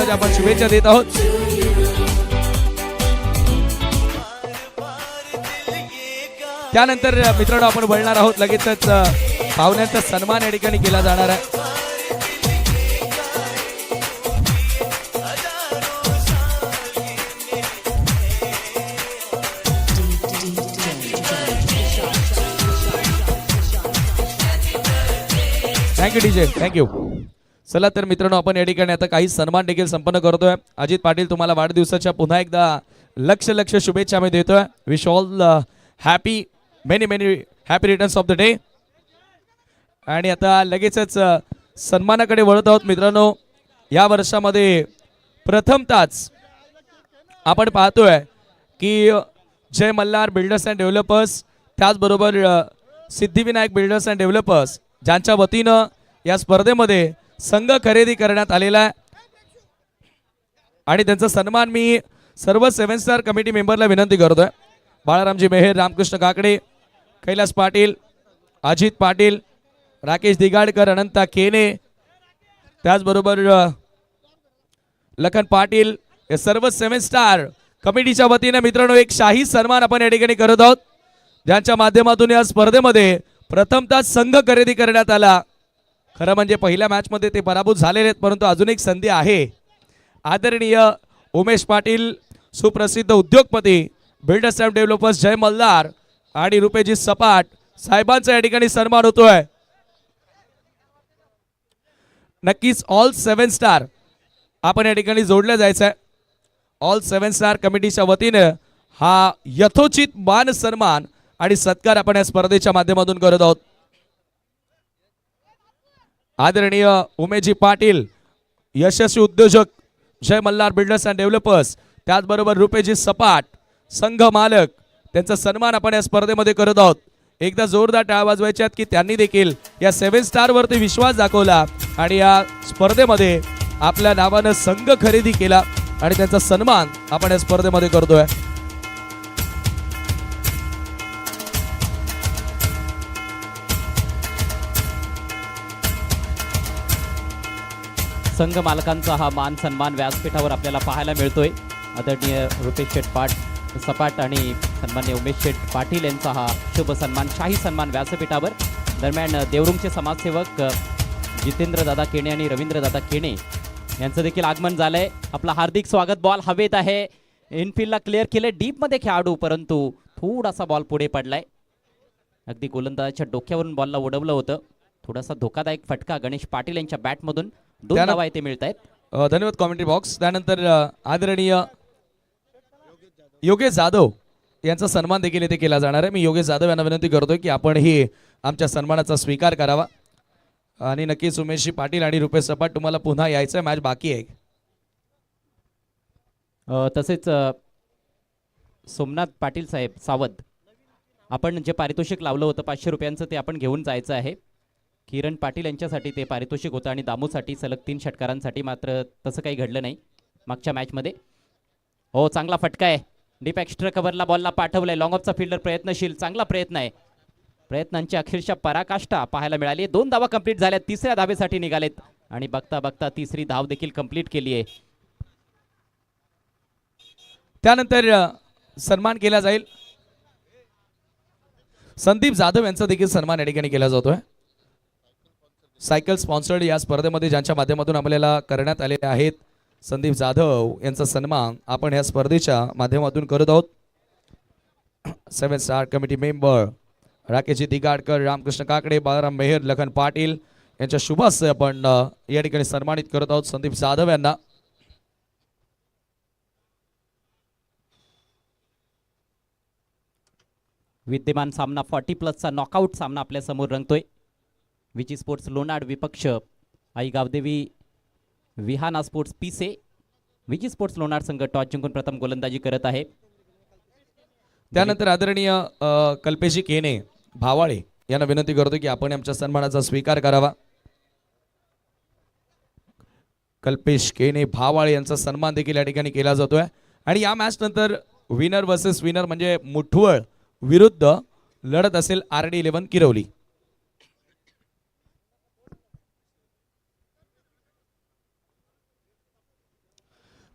वाढदिवसाच्या आपण शुभेच्छा देत आहोत. त्यानंतर मित्रांनो आपण बोलणार आहोत लगेचच पाहुण्यांचा सन्मान या ठिकाणी केला जाणार आहे. Thank you DJ, thank you. चला तर मित्रांनो आपण या ठिकाणी आता काही सन्मान देखील संपन्न करतोय. अजित पाटील तुम्हाला वाढदिवसाच्या पुन्हा एकदा लक्ष शुभेच्छा आम्ही देतोय. Wish all happy many happy returns of the day. आणि आता लगेचच सन्मानाकडे वळत आहोत मित्रांनो. या वर्षामध्ये प्रथमतःच आपण पाहतोय की जय मल्हार बिल्डर्स अँड डेव्हलपर्स, त्याचबरोबर सिद्धिविनायक बिल्डर्स अँड डेव्हलपर्स ज्यांच्या वतीनं या स्पर्धेमध्ये संघ खरेदी करण्यात आलेला आहे. आणि त्यांचा सन्मान मी सर्व 7 स्टार कमिटी मेंबरला विनंती करतोय. बाळारामजी मेहर, रामकृष्ण काकडे, कैलास पाटील, अजित पाटील, राकेश दिगाडकर, अनंता केने, त्याचबरोबर लखन पाटील, हे सर्व 7 स्टार कमिटीच्या वतीने मित्रांनो एक शाही सन्मान आपण या ठिकाणी करत आहोत, ज्यांच्या माध्यमातून या स्पर्धेमध्ये प्रथमतः संघ खरेदी करण्यात आला. खरं म्हणजे पहिल्या मॅचमध्ये ते पराभूत झालेले आहेत, परंतु अजून एक संधी आहे. आदरणीय उमेश पाटील, सुप्रसिद्ध उद्योगपती, बिल्डर्स अँड डेव्हलपर्स जय मल्हार आणि रुपेजी सपाट साहेबांचा या ठिकाणी सन्मान होतोय. नक्कीच ऑल 7 स्टार आपण या ठिकाणी जोडल्या जायचं आहे. ऑल 7 स्टार कमिटीच्या वतीने हा यथोचित मान सन्मान आणि सत्कार आपण या स्पर्धेच्या माध्यमातून करत आहोत. आदरणीय उमेशजी पाटील, यशस्वी उद्योजक जय मल्हार बिल्डर्स अँड डेव्हलपर्स, त्याचबरोबर रुपेजी सपाट संघ मालक, त्यांचा सन्मान आपण या स्पर्धेमध्ये करत आहोत. एकदा जोरदार टाळ्या वाजवायच्या आहेत की त्यांनी देखील या 7 स्टार वरती विश्वास दाखवला आणि या स्पर्धेमध्ये आपल्या नावानं संघ खरेदी केला आणि त्यांचा सन्मान आपण या स्पर्धेमध्ये करतोय. संघ मालकांचा हा मान सन्मान व्यासपीठावर आपल्याला पाहायला मिळतोय. आदरणीय रुपेश शेठ सपाट आणि सन्मान्य उमेश शेठ पाटील यांचा हा शुभ सन्मान, शाही सन्मान व्यासपीठावर. दरम्यान देवरुंगचे समाजसेवक जितेंद्र दादा केणे आणि रवींद्र दादा केणे यांचं देखील आगमन झालंय. आपला हार्दिक स्वागत. बॉल हवेत आहे, इनफिल्डला क्लिअर केले, डीपमध्ये खेळाडू, परंतु थोडासा बॉल पुढे पडलाय. अगदी गोलंदाजाच्या डोक्यावरून बॉलला उडवलं होतं. थोडासा धोकादायक फटका गणेश पाटील यांच्या बॅटमधून 2 धावा इथे मिळत आहेत. धन्यवाद कॉमेंट्री बॉक्स. त्यानंतर आदरणीय योगेश जाधव यांचा सन्मान देखील इथे केला जाणार आहे. मी योगेश जाधव यांना विनंती करतोय की आपण ही आमच्या सन्मानाचा स्वीकार करावा. आणि नक्कीच उमेशजी पाटील आणि रुपेश सपाट तुम्हाला पुन्हा यायचं, मॅच बाकी आहे. तसेच सोमनाथ पाटील साहेब सावध, आपण जे पारितोषिक लावलं होतं 500 रुपयांचं ते आपण घेऊन जायचं आहे. किरण पाटील यांच्यासाठी ते पारितोषिक होतं आणि दामूसाठी सलग 3 षटकारांसाठी, मात्र तसं काही घडलं नाही मागच्या मॅचमध्ये. हो, चांगला फटका आहे, डीप एक्स्ट्रा कव्हरला बॉलला पाठवलंय. लॉंग ऑफचा फिल्डर प्रयत्नशील, चांगला प्रयत्न आहे. प्रयत्नांची अक्षरशः पराकाष्ठा पाहायला मिळाली. 2 धावा कंप्लीट झाल्या, 3ऱ्या धावेसाठी निघालेत आणि बघता बघता 3री धाव देखील कंप्लीट केली आहे. त्यानंतर सन्मान केला जाईल. संदीप जाधव यांचा देखील सन्मान या ठिकाणी केला जातोय. सायकल स्पॉन्सर्ड या स्पर्धेमध्ये ज्यांच्या माध्यमातून आपल्याला करण्यात आलेले आहेत, संदीप जाधव यांचा सन्मान आपण या स्पर्धेच्या माध्यमातून करत आहोत. 7 स्टार कमिटी मेंबर राकेशजी दिगाडकर, रामकृष्ण काकडे, बाळाराम मेहर, लखन पाटील यांच्या शुभ हस्ते आपण या ठिकाणी सन्मानित करत आहोत संदीप जाधव यांना. विद्यमान सामना 40+ नॉकआउट सामना आपल्या समोर रंगतोय. विची स्पोर्ट्स लोणाड विपक्ष आई गावदेवी विहाना स्पोर्ट्स पीसे. विची स्पोर्ट्स लोणाड संघ टॉस जिंकून प्रथम गोलंदाजी करत आहे. त्यानंतर आदरणीय कल्पेशजी केने भावाळे यांना विनंती करतो की आपण आमच्या सन्मानाचा स्वीकार करावा. कल्पेश केने भावाळे यांचा सन्मान देखील या ठिकाणी केला जातोय. आणि या मॅच नंतर विनर वर्सेस विनर म्हणजे मुठवळ विरुद्ध लढत असेल RD11 किरवली.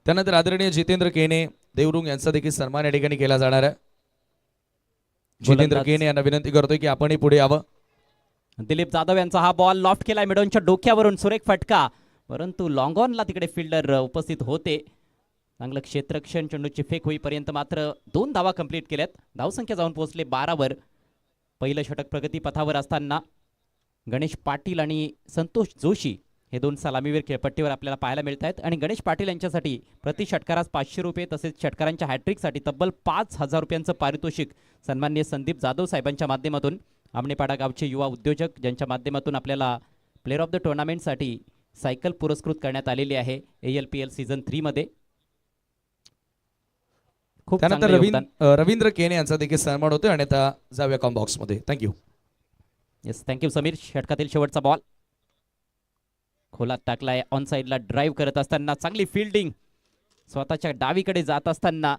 त्यानंतर आदरणीय जितेंद्र केने देवरुंग यांचा देखील सन्मान या ठिकाणी केला जाणार आहे. जितेंद्र गोलंदाज केने यांना विनंती करतोय की आपणही पुढे यावं. दिलीप जाधव यांचा हा बॉल लॉफ्ट केलाय मिडॉनच्या डोक्यावरून, सुरेख फटका, परंतु लॉंग ऑनला तिकडे फिल्डर उपस्थित होते. चांगलं क्षेत्ररक्षण, चेंडूची फेक होईपर्यंत मात्र 2 धावा कंप्लीट केल्यात. धावसंख्या जाऊन पोहोचले 12 वर. पहिलं षटक प्रगतीपथावर असताना गणेश पाटील आणि संतोष जोशी हे 2 सलामीवीर खेळपट्टीवर आपल्याला पाहायला मिळत आहेत. आणि गणेश पाटील यांच्यासाठी प्रति षटकारास 500 रुपये, तसेच षटकारांच्या हॅट्रिकसाठी तब्बल 5,000 रुपयांचं पारितोषिक सन्माननीय संदीप जाधव साहेबांच्या माध्यमातून, आमनेपाडा गावचे युवा उद्योजक, ज्यांच्या माध्यमातून आपल्याला प्लेअर ऑफ द टुर्नामेंटसाठी सायकल पुरस्कृत करण्यात आलेली आहे ALPL सीझन 3 मध्ये. खूप त्यानंतर चांगलं योगदान. रवींद्र केने यांचा देखील सन्मान होतोय. आणि आता जाऊया कॉम बॉक्स मध्ये. थँक्यू. Yes, thank you Sameer. षटकातील शेवटचा बॉल खोलात टाकलाय. ऑन साइडला ड्राईव्ह करत असताना चांगली फिल्डिंग, स्वतःच्या डावीकडे जात असताना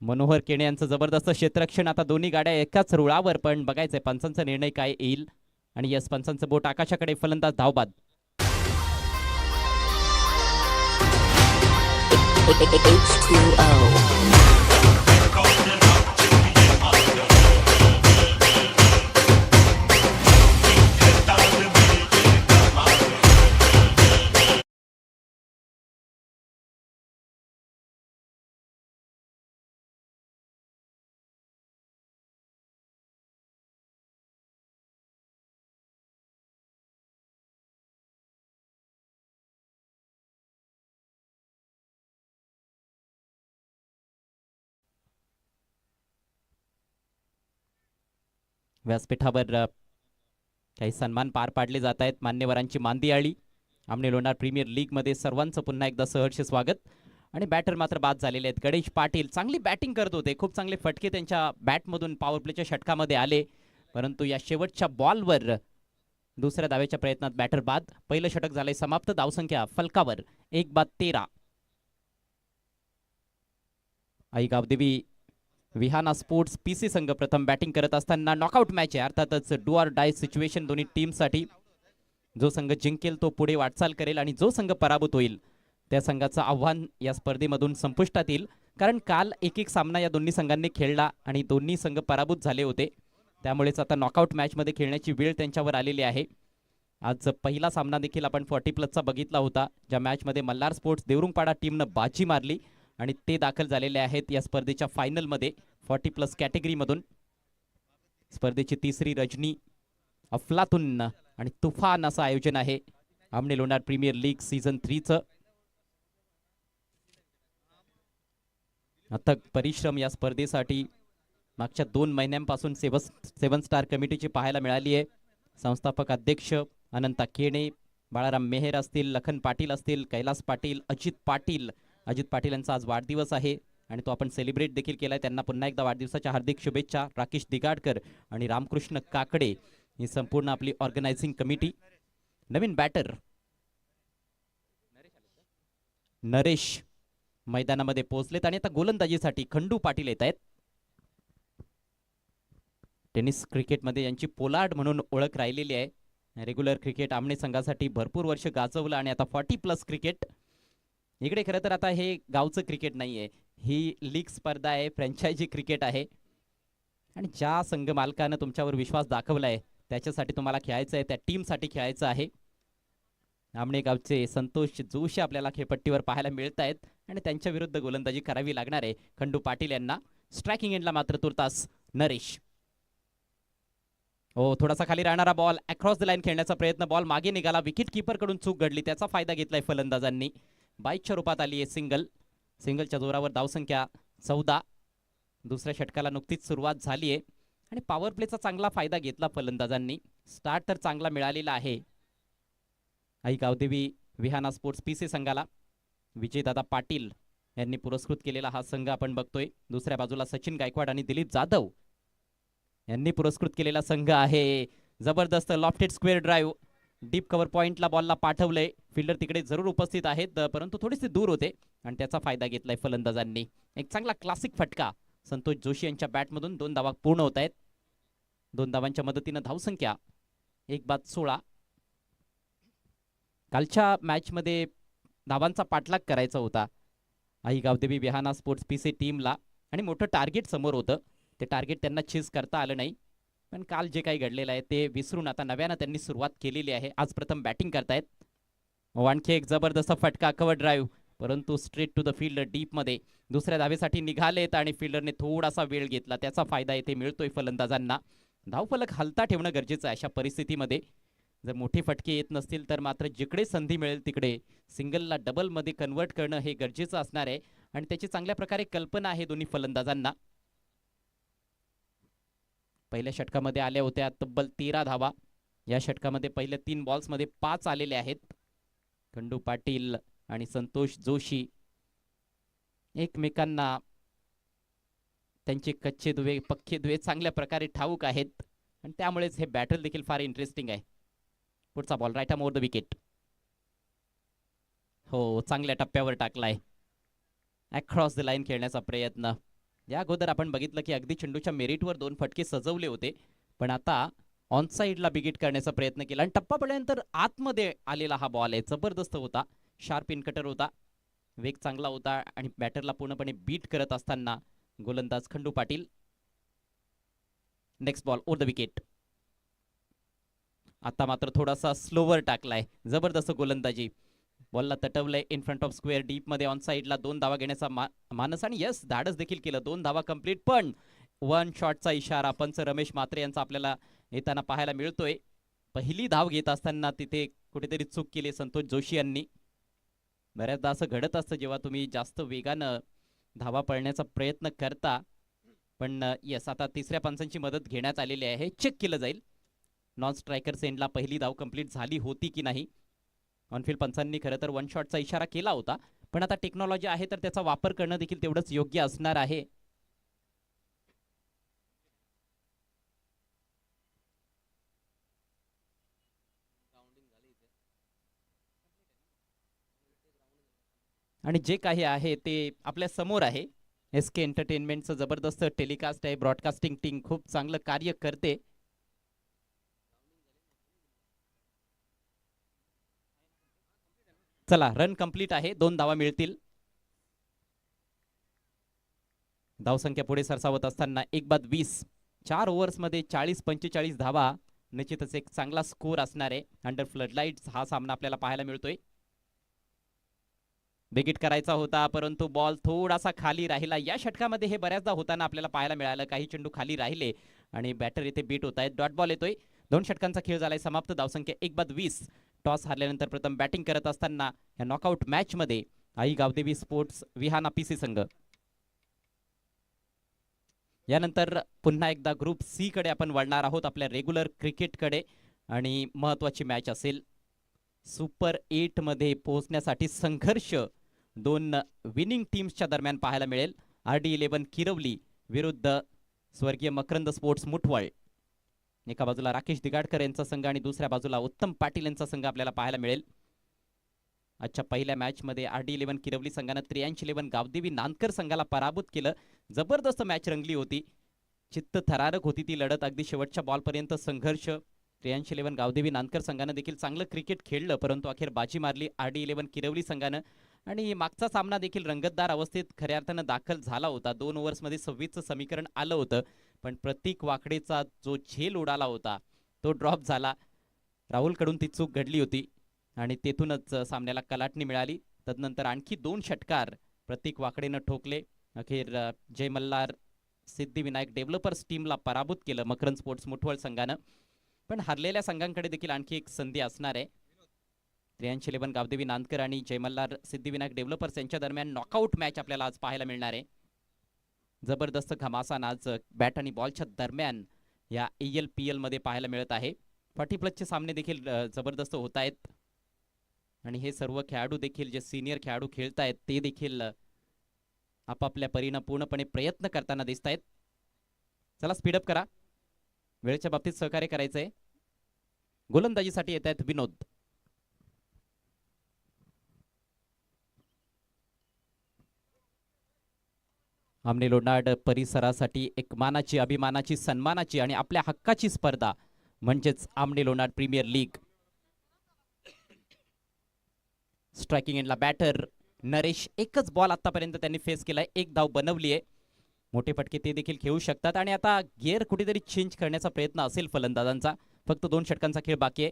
मनोहर केणे यांचं जबरदस्त क्षेत्ररक्षण. आता दोन्ही गाड्या एकाच रुळावर, पण बघायचंय पंचांचा निर्णय काय येईल. आणि यस, पंचांचं बोट आकाशाकडे, फलंदाज धावबाद. व्यासपीठावर काही सन्मान पार पाडले जात आहेत. मान्यवरांची मांदी आळी. आमने लोणार प्रीमियर लीग मध्ये सर्वांचं पुन्हा एकदा सहर्ष स्वागत. आणि बॅटर मात्र बाद झालेले आहेत. गणेश पाटील चांगली बॅटिंग करत होते. खूप चांगले फटके त्यांच्या बॅटमधून पॉवर प्लेच्या षटकामध्ये आले, परंतु या शेवटच्या बॉलवर दुसऱ्या धावेच्या प्रयत्नात बॅटर बाद. पहिलं षटक झालंय समाप्त. धावसंख्या फलकावर 1/13. आई गावदेवी विहाना स्पोर्ट्स PC संघ प्रथम बॅटिंग करत असताना नॉकआउट मॅच आहे. अर्थातच डू ऑर डाय सिच्युएशन दोन्ही टीमसाठी. जो संघ जिंकेल तो पुढे वाटचाल करेल, आणि जो संघ पराभूत होईल त्या संघाचं आव्हान या स्पर्धेमधून संपुष्टात येईल. कारण काल एक सामना या दोन्ही संघांनी खेळला आणि दोन्ही संघ पराभूत झाले होते. त्यामुळेच आता नॉकआउट मॅचमध्ये खेळण्याची वेळ त्यांच्यावर आलेली आहे. आज पहिला सामना देखील आपण 40+ बघितला होता, ज्या मॅचमध्ये मल्हार स्पोर्ट्स देवरुंगपाडा टीमनं बाजी मारली आणि ते दाखल झालेले आहेत या स्पर्धेच्या फायनलमध्ये 40+ कॅटेगरीमधून. स्पर्धेची तिसरी रजनी, अफलातून आणि तुफान असं आयोजन आहे आमने लोणार प्रीमियर लीग सीझन 3चं. अथक परिश्रम या स्पर्धेसाठी मागच्या 2 महिन्यांपासून 7 स्टार कमिटीची पाहायला मिळाली आहे. संस्थापक अध्यक्ष अनंता केणे, बाळाराम मेहर असतील, लखन पाटील असतील, कैलास पाटील, अजित पाटील यांचा आज वाढदिवस आहे आणि तो आपण सेलिब्रेट देखील केलाय. त्यांना पुन्हा एकदा वाढदिवसाच्या हार्दिक शुभेच्छा. राकेश दिगाडकर आणि रामकृष्ण काकडे ही संपूर्ण आपली ऑर्गनायझिंग कमिटी. नवीन बॅटर नरेश मैदानामध्ये पोहोचलेत आणि आता गोलंदाजीसाठी खंडू पाटील येत आहेत. टेनिस क्रिकेटमध्ये यांची पोलार्ड म्हणून ओळख राहिलेली आहे. रेग्युलर क्रिकेट आमने संघासाठी भरपूर वर्ष गाजवलं आणि आता 40+ क्रिकेट. इकडे खरं तर आता हे गावचं क्रिकेट नाही आहे, ही लीग स्पर्धा आहे, फ्रँचायझी क्रिकेट आहे. आणि ज्या संघ मालकानं तुमच्यावर विश्वास दाखवलाय त्याच्यासाठी तुम्हाला खेळायचं आहे, त्या टीमसाठी खेळायचं आहे. आमणे गावचे संतोष जोशी आपल्याला खेळपट्टीवर पाहायला मिळत आहेत आणि त्यांच्या विरुद्ध गोलंदाजी करावी लागणार आहे खंडू पाटील यांना. स्ट्रायकिंग एंडला मात्र तुर्तास नरेश. हो, थोडासा खाली राहणारा बॉल, अक्रॉस द लाईन खेळण्याचा प्रयत्न, बॉल मागे निघाला, विकेट कीपर कडून चूक घडली, त्याचा फायदा घेतलाय फलंदाजांनी. 22च्या रूपात आली आहे सिंगलच्या जोरावर धावसंख्या 14. दुसऱ्या षटकाला नुकतीच सुरुवात झाली आहे आणि पॉवर प्लेचा चांगला फायदा घेतला फलंदाजांनी. स्टार्ट तर चांगला मिळालेला आहे. आई गावदेवी विहाना स्पोर्ट्स PC संघाला विजयदादा पाटील यांनी पुरस्कृत केलेला हा संघ आपण बघतोय. दुसऱ्या बाजूला सचिन गायकवाड आणि दिलीप जाधव यांनी पुरस्कृत केलेला संघ आहे. जबरदस्त lofted square drive, deep cover पॉइंटला बॉलला पाठवलंय. फिल्डर तिकडे जरूर उपस्थित आहेत, परंतु थोडेसे दूर होते आणि त्याचा फायदा घेतलाय फलंदाजांनी. एक चांगला क्लासिक फटका संतोष जोशी यांच्या बॅटमधून. 2 धावा पूर्ण होत आहेत. 2 धावांच्या मदतीनं धावसंख्या 1/16. कालच्या मॅचमध्ये धावांचा पाठलाग करायचा होता आई गावदेवी विहाना स्पोर्ट्स पीसी टीमला, आणि मोठं टार्गेट समोर होतं. ते टार्गेट त्यांना चीज करता आलं नाही. पण काल जे काही घडलेलं आहे ते विसरून आता नव्यानं त्यांनी सुरुवात केलेली आहे. आज प्रथम बॅटिंग करतायत. आणखी एक जबरदस्त फटका, कव्हर ड्राईव्ह, परंतु स्ट्रेट टू द फील्ड डीपमध्ये दुसऱ्या धावेसाठी निघालेत आणि फिल्डरने थोडासा वेळ घेतला. त्याचा फायदा इथे मिळतोय फलंदाजांना. धावफलक हलता ठेवणं गरजेचं आहे अशा परिस्थितीमध्ये. जर मोठे फटके येत नसतील तर मात्र जिकडे संधी मिळेल तिकडे सिंगलला डबलमध्ये कन्वर्ट करणं हे गरजेचं असणार आहे, आणि त्याची चांगल्या प्रकारे कल्पना आहे दोन्ही फलंदाजांना. पहिल्या षटकामध्ये आल्या होत्या तब्बल 13 धावा. या षटकामध्ये पहिल्या 3 बॉल्समध्ये 5 आलेले आहेत. खंडू पाटील आणि संतोष जोशी एकमेकांना त्यांचे कच्चे दुवे पक्के दुवे चांगल्या प्रकारे ठाऊक आहेत, आणि त्यामुळेच हे बॅटल देखील फार इंटरेस्टिंग आहे. पुढचा ball right arm over the wicket. हो, चांगल्या टप्प्यावर टाकलाय. अक्रॉस द लाईन खेळण्याचा प्रयत्न. या अगोदर आपण बघितलं की अगदी चेंडूच्या मेरिटवर 2 फटके सजवले होते, पण आता ऑन साईडला बिगिट करण्याचा प्रयत्न केला आणि टप्पा पडल्यानंतर आतमध्ये आलेला हा बॉल आहे. जबरदस्त होता, शार्प इनकटर होता, वेग चांगला होता, आणि बॅटरला पूर्णपणे बीट करत असताना गोलंदाज Khandu Patil. Next ball over the wicket. आता मात्र थोडासा स्लोवर टाकलाय. जबरदस्त गोलंदाजी. बॉलला तटवलंय इन फ्रंट ऑफ स्क्वेअर डीपमध्ये ऑन साईडला 2 धावा घेण्याचा मानस, आणि यस धाडस देखील केलं. 2 धावा कंप्लीट, पण 1 शॉटचा इशारा पंच रमेश म्हात्रे यांचा आपल्याला येताना पाहायला मिळतोय. पहिली धाव घेत असताना तिथे कुठेतरी चूक केली संतोष जोशी यांनी. बऱ्याचदा असं घडत असतं जेव्हा तुम्ही जास्त वेगानं धावा पळण्याचा प्रयत्न करता, पण यस आता तिसऱ्या पंचांची मदत घेण्यात आलेली आहे. हे चेक केलं जाईल नॉन स्ट्रायकर सेंडला पहिली धाव कंप्लीट झाली होती की नाही. ऑनफिल्ड पंचांनी खरं तर 1 शॉटचा इशारा केला होता, पण आता टेक्नॉलॉजी आहे तर त्याचा वापर करणं देखील तेवढंच योग्य असणार आहे. आणि जे काही आहे ते आपल्या समोर आहे. एस के एंटरटेनमेंटचं जबरदस्त टेलिकास्ट आहे. ब्रॉडकास्टिंग टीम खूप चांगलं कार्य करते. चला, रन कंप्लीट आहे. 2 धावा मिळतील. धावसंख्या पुढे सरसावत असताना 1 बाद 20. 4 ओव्हर्समध्ये 40-45 धावा, निश्चितच एक चांगला स्कोर असणार आहे. अंडर फ्लडलाईट्स हा सामना आपल्याला पाहायला मिळतोय. बिगिट करायचा होता, परंतु बॉल थोडासा खाली राहिला. या षटकामध्ये हे बऱ्याचदा होताना आपल्याला पाहायला मिळालं. काही चेंडू खाली राहिले आणि बॅटर इथे बीट होत आहेत. डॉट बॉल येतोय. 2 षटकांचा खेळ झालाय समाप्त. धावसंख्या 1 बाद 20. टॉस हारल्यानंतर प्रथम बॅटिंग करत असताना या नॉकआउट मॅच मध्ये आई गावदेवी स्पोर्ट्स विहाना पीसी संघ. यानंतर पुन्हा एकदा ग्रुप सी कडे आपण वळणार आहोत, आपल्या रेग्युलर क्रिकेटकडे, आणि महत्वाची मॅच असेल. सुपर 8 मध्ये पोहोचण्यासाठी संघर्ष 2 विनिंग टीम्सच्या दरम्यान पाहायला मिळेल. RD11 किरवली विरुद्ध स्वर्गीय मकरंद स्पोर्ट्स मुठवळ. एका बाजूला राकेश दिगाडकर यांचा संघ आणि दुसऱ्या बाजूला उत्तम पाटील यांचा संघ आपल्याला पाहायला मिळेल. आजच्या पहिल्या मॅच मध्ये RD11 किरवली संघानं 8311 गावदेवी नांदकर संघाला पराभूत केलं. जबरदस्त मॅच रंगली होती. चित्त थरारक होती ती लढत. अगदी शेवटच्या बॉलपर्यंत संघर्ष. 8311 गावदेवी नांदकर संघानं देखील चांगलं क्रिकेट खेळलं, परंतु अखेर बाजी मारली RD11 किरवली संघानं. आणि मागचा सामना देखील रंगतदार अवस्थेत खऱ्या अर्थानं दाखल झाला होता. 2 ओव्हर्समध्ये 26चं समीकरण आलं होतं, पण प्रतीक वाकडेचा जो झेल उडाला होता तो ड्रॉप झाला. राहुलकडून ती चूक घडली होती आणि तेथूनच सामन्याला कलाटणी मिळाली. तदनंतर आणखी 2 षटकार प्रतीक वाकडेनं ठोकले. अखेर जय मल्हार सिद्धिविनायक डेव्हलपर्स टीमला पराभूत केलं मकरंद स्पोर्ट्स मुठवळ संघानं. पण हरलेल्या संघांकडे देखील आणखी एक संधी असणार आहे. 8311 गावदेवी नांदकर आणि जय मल्हार सिद्धिविनायक डेव्हलपर्स यांच्या दरम्यान नॉकआउट मॅच आपल्याला आज पाहायला मिळणार आहे. जबरदस्त घमासान आज बॅट आणि बॉलच्या दरम्यान या ALPL मध्ये पाहायला मिळत आहे. 40+ सामने देखील जबरदस्त होत आहेत, आणि हे सर्व खेळाडू देखील जे सिनियर खेळाडू खेळत आहेत ते देखील आपापल्या परीनं पूर्णपणे प्रयत्न करताना दिसत आहेत. चला स्पीडअप करा, वेळेच्या बाबतीत सहकार्य करायचंय. गोलंदाजीसाठी येत आहेत विनोद. आमने लोणाड परिसरासाठी एक मानाची, अभिमानाची, सन्मानाची आणि आपल्या हक्काची स्पर्धा म्हणजेच आमने लोणाड प्रीमियर लीग. स्ट्रायकिंग एंडला बॅटर नरेश. एकच बॉल आतापर्यंत त्यांनी फेस केलाय, एक धाव बनवली आहे. मोठे फटके ते देखील खेळू शकतात आणि आता गिअर कुठेतरी चेंज करण्याचा प्रयत्न असेल फलंदाजांचा. फक्त 2 षटकांचा खेळ बाकी आहे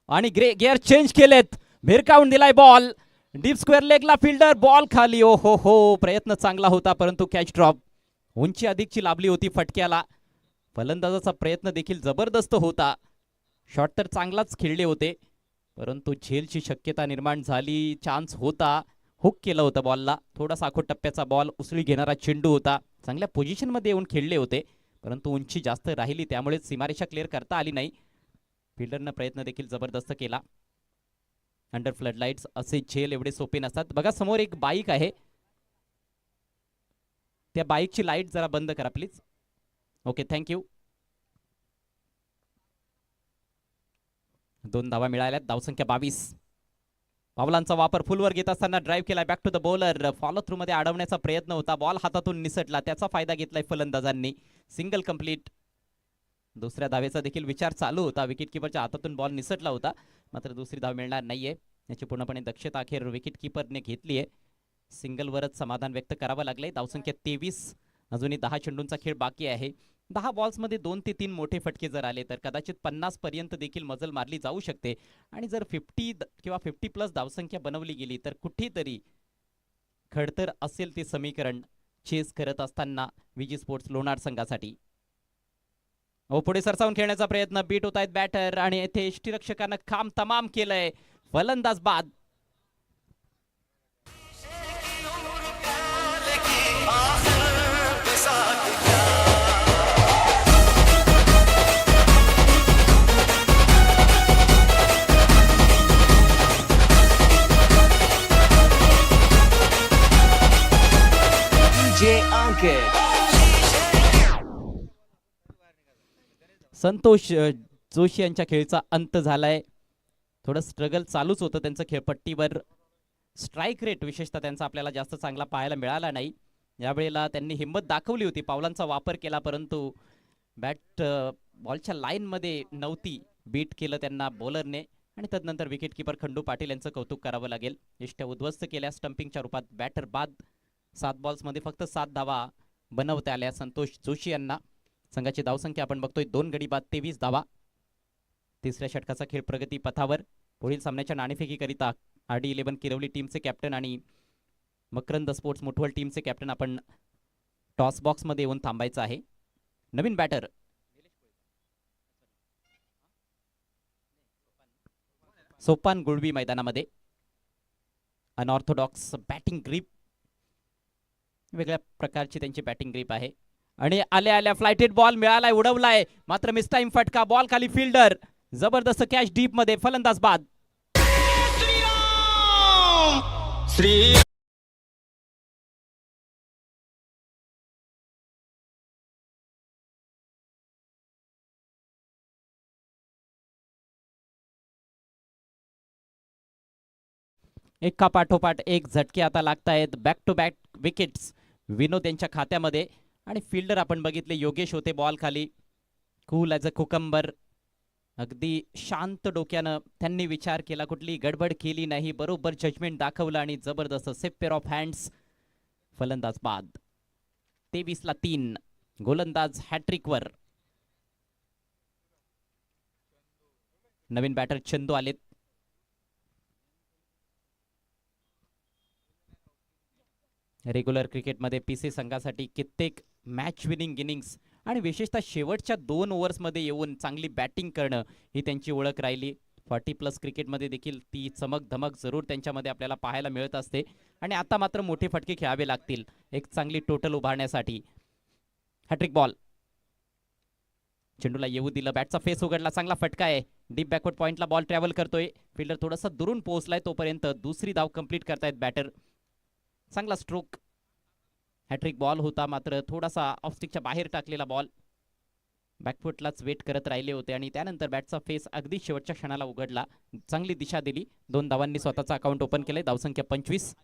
आणि गिअर चेंज केलेत. भिरकावून दिलाय बॉल डीप स्क्वेअर लेगला, फिल्डर बॉल खाली. ओ हो हो, प्रयत्न चांगला होता परंतु कॅच ड्रॉप. उंची अधिकची लाभली होती फटक्याला. फलंदाजाचा प्रयत्न देखील जबरदस्त होता. शॉट तर चांगलाच खेळले होते परंतु झेलची शक्यता निर्माण झाली. चान्स होता, हुक केलं होतं बॉलला. थोडासा आखो टप्प्याचा बॉल, उसळी घेणारा चेंडू होता. चांगल्या पोझिशनमध्ये येऊन खेळले होते परंतु उंची जास्त राहिली त्यामुळे सीमारेषा क्लिअर करता आली नाही. फिल्डरनं प्रयत्न देखील जबरदस्त केला. अंडर फ्लड लाईट्स असे झेल एवढे सोपे नसतात. बघा समोर एक बाईक आहे, त्या बाईकची लाईट जरा बंद करा प्लीज. Okay, thank you. 2 धावा मिळाल्यात, धावसंख्या 22. पावलांचा वापर फुलवर घेत असताना ड्राईव्ह केला, back to the bowler. Follow through मध्ये अडवण्याचा प्रयत्न होता, बॉल हातातून निसटला, त्याचा फायदा घेतलाय फलंदाजांनी. Single complete. दुसऱ्या धावेचा देखील विचार चालू होता, विकेट किपरच्या हातातून बॉल निसटला होता मात्र दुसरी धाव मिळणार नाहीये. याची पूर्णपणे दक्षता अखेर विकेट किपरने घेतली आहे. सिंगलवरच समाधान व्यक्त करावं लागलंय. धावसंख्या 23. अजूनही 10 चेंडूंचा खेळ बाकी आहे. 10 बॉल्समध्ये 2 ते 3 मोठे फटके जर आले तर कदाचित 50 पर्यंत देखील मजल मारली जाऊ शकते आणि जर 50 किंवा 50 प्लस धावसंख्या बनवली गेली तर कुठेतरी खडतर असेल ते समीकरण चेस करत असताना विजी स्पोर्ट्स लोणार संघासाठी. पुढे सरसावून खेळण्याचा प्रयत्न, बीट होत आहेत बॅटर आणि येथे यष्टीरक्षकानं काम तमाम केलंय. फलंदाज बाद. संतोष जोशी यांच्या खेळचा अंत झालाय. थोडं स्ट्रगल चालूच होतं त्यांचं खेळपट्टीवर. स्ट्राईक रेट विशेषतः त्यांचा आपल्याला जास्त चांगला पाहायला मिळाला नाही. यावेळेला त्यांनी हिंमत दाखवली होती, पावलांचा वापर केला परंतु बॅट बॉलच्या लाईनमध्ये नव्हती. बीट केलं त्यांना बॉलरने आणि तदनंतर विकेट किपर खंडू पाटील यांचं कौतुक करावं लागेल. यष्ट्या उद्ध्वस्त केल्या स्टंपिंगच्या रूपात. बॅटर बाद. 7 बॉल्समध्ये फक्त 7 धावा बनवता आल्या संतोष जोशी यांना. संघाची धावसंख्या आपण बघतोय 2 गडी बाद 23 धावा. तिसऱ्या षटकाचा खेळ प्रगती पथावर. पुढील सामन्याच्या नाणेफेकीकरिता RD11 किरवली टीमचे कॅप्टन आणि मकरंद स्पोर्ट्स मुठवल टीमचे कॅप्टन आपण टॉस बॉक्स मध्ये येऊन थांबायचं आहे. नवीन बॅटर सोपान गुळवी मैदानामध्ये. अनऑर्थोडॉक्स बॅटिंग ग्रीप, वेगळ्या प्रकारची त्यांची बॅटिंग ग्रीप आहे आणि आल्या फ्लायटेड बॉल मिळालाय, उडवलाय मात्र मिस टाइम फटका. बॉल खाली, फिल्डर जबरदस्त कॅच डीप मध्ये. फलंदाज बाद. एका पाठोपाठ एक झटके आता लागतायत. बॅक टू बॅक विकेट्स विनोद यांच्या खात्यामध्ये आणि फिल्डर आपण बघितले योगेश होते बॉल खाली. Cool as a cucumber. अगदी शांत डोक्यानं त्यांनी विचार केला, कुठली गडबड केली नाही, बरोबर जजमेंट दाखवलं आणि जबरदस्त सेफ पेअर ऑफ हँड्स. फलंदाज बाद. 23ला 3. गोलंदाज हॅट्रिकवर. नवीन बॅटर चंदू आलेत. रेग्युलर क्रिकेटमध्ये पीसी संघासाठी कित्येक मॅच विनिंग इनिंग्स आणि विशेषतः शेवटच्या 2 ओव्हर्समध्ये येऊन चांगली बॅटिंग करणं ही त्यांची ओळख राहिली. 40 प्लस क्रिकेटमध्ये देखील ती चमक धमक जरूर त्यांच्यामध्ये आपल्याला पाहायला मिळत असते आणि आता मात्र मोठे फटके खेळावे लागतील एक चांगली टोटल उभारण्यासाठी. Hat trick ball. चेंडूला येऊ दिलं, बॅटचा फेस उघडला, चांगला फटका आहे. डीप बॅकवर्ड पॉइंटला बॉल ट्रॅव्हल करतोय. फिल्डर थोडासा दुरून पोहोचलाय तोपर्यंत दुसरी धाव कंप्लीट करतायत बॅटर. चांगला स्ट्रोक. हॅट्रिक बॉल होता मात्र थोडासा ऑफस्टिकच्या बाहेर टाकलेला बॉल. बॅकफुटलाच वेट करत राहिले होते आणि त्यानंतर बॅटचा फेस अगदी शेवटच्या क्षणाला उघडला. चांगली दिशा दिली. 2 धावांनी स्वतःचा अकाउंट ओपन केलंय. धावसंख्या 25.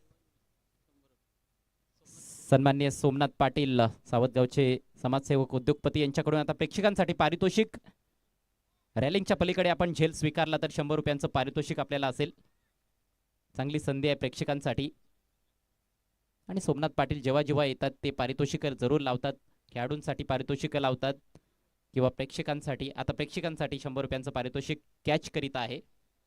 सन्माननीय सोमनाथ पाटील सावतगावचे समाजसेवक उद्योगपती यांच्याकडून आता प्रेक्षकांसाठी पारितोषिक. रॅलिंगच्या पलीकडे आपण झेल स्वीकारला तर 100 रुपयांचं पारितोषिक आपल्याला असेल. चांगली संधी आहे प्रेक्षकांसाठी. आणि सोमनाथ पाटील जेव्हा जेव्हा येतात ते पारितोषिक जरूर लावतात. खेळाडूंसाठी पारितोषिक लावतात किंवा प्रेक्षकांसाठी. आता प्रेक्षकांसाठी 100 रुपयांचं पारितोषिक कॅच करीत आहे.